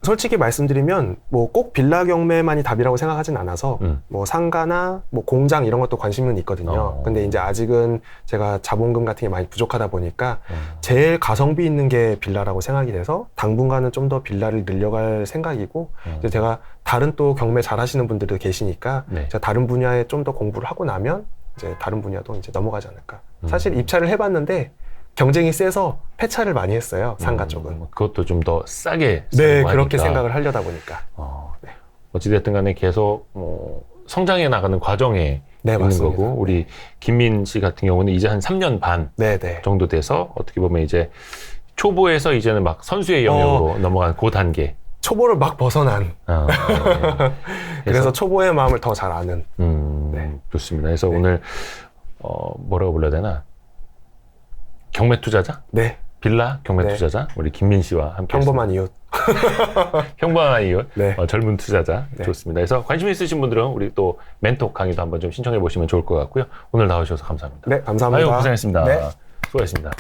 Speaker 2: 솔직히 말씀드리면 뭐 꼭 빌라 경매만이 답이라고 생각하진 않아서 뭐 상가나 뭐 공장 이런 것도 관심은 있거든요. 근데 이제 아직은 제가 자본금 같은 게 많이 부족하다 보니까 제일 가성비 있는 게 빌라라고 생각이 돼서 당분간은 좀 더 빌라를 늘려갈 생각이고 이제 제가 다른 또 경매 잘 하시는 분들도 계시니까
Speaker 1: 네.
Speaker 2: 제가 다른 분야에 좀 더 공부를 하고 나면 이제 다른 분야도 이제 넘어가지 않을까. 사실 입찰을 해봤는데 경쟁이 세서 폐차를 많이 했어요. 상가 쪽은.
Speaker 1: 그것도 좀 더 싸게
Speaker 2: 네,
Speaker 1: 사고
Speaker 2: 그렇게
Speaker 1: 하니까.
Speaker 2: 생각을 하려다 보니까.
Speaker 1: 네. 어찌됐든 간에 계속 성장해 나가는 과정에
Speaker 2: 네,
Speaker 1: 있는
Speaker 2: 맞습니다.
Speaker 1: 거고 우리 김민 씨 같은 경우는 이제 한 3년 반
Speaker 2: 네네.
Speaker 1: 정도 돼서 어떻게 보면 이제 초보에서 이제는 막 선수의 영역으로 넘어간 그 단계.
Speaker 2: 초보를 막 벗어난.
Speaker 1: 네.
Speaker 2: 그래서 초보의 마음을 더 잘 아는.
Speaker 1: 네. 좋습니다. 그래서 오늘 뭐라고 불러야 되나? 경매 투자자?
Speaker 2: 네.
Speaker 1: 빌라 경매
Speaker 2: 네.
Speaker 1: 투자자 우리 김민 씨와 함께
Speaker 2: 평범한 이웃.
Speaker 1: 평범한 이웃
Speaker 2: 네.
Speaker 1: 젊은 투자자
Speaker 2: 네.
Speaker 1: 좋습니다. 그래서 관심 있으신 분들은 우리 또 멘토 강의도 한번 좀 신청해 보시면 좋을 것 같고요. 오늘 나와주셔서 감사합니다.
Speaker 2: 네, 감사합니다.
Speaker 1: 아유 고생했습니다.
Speaker 2: 네.
Speaker 1: 수고하셨습니다.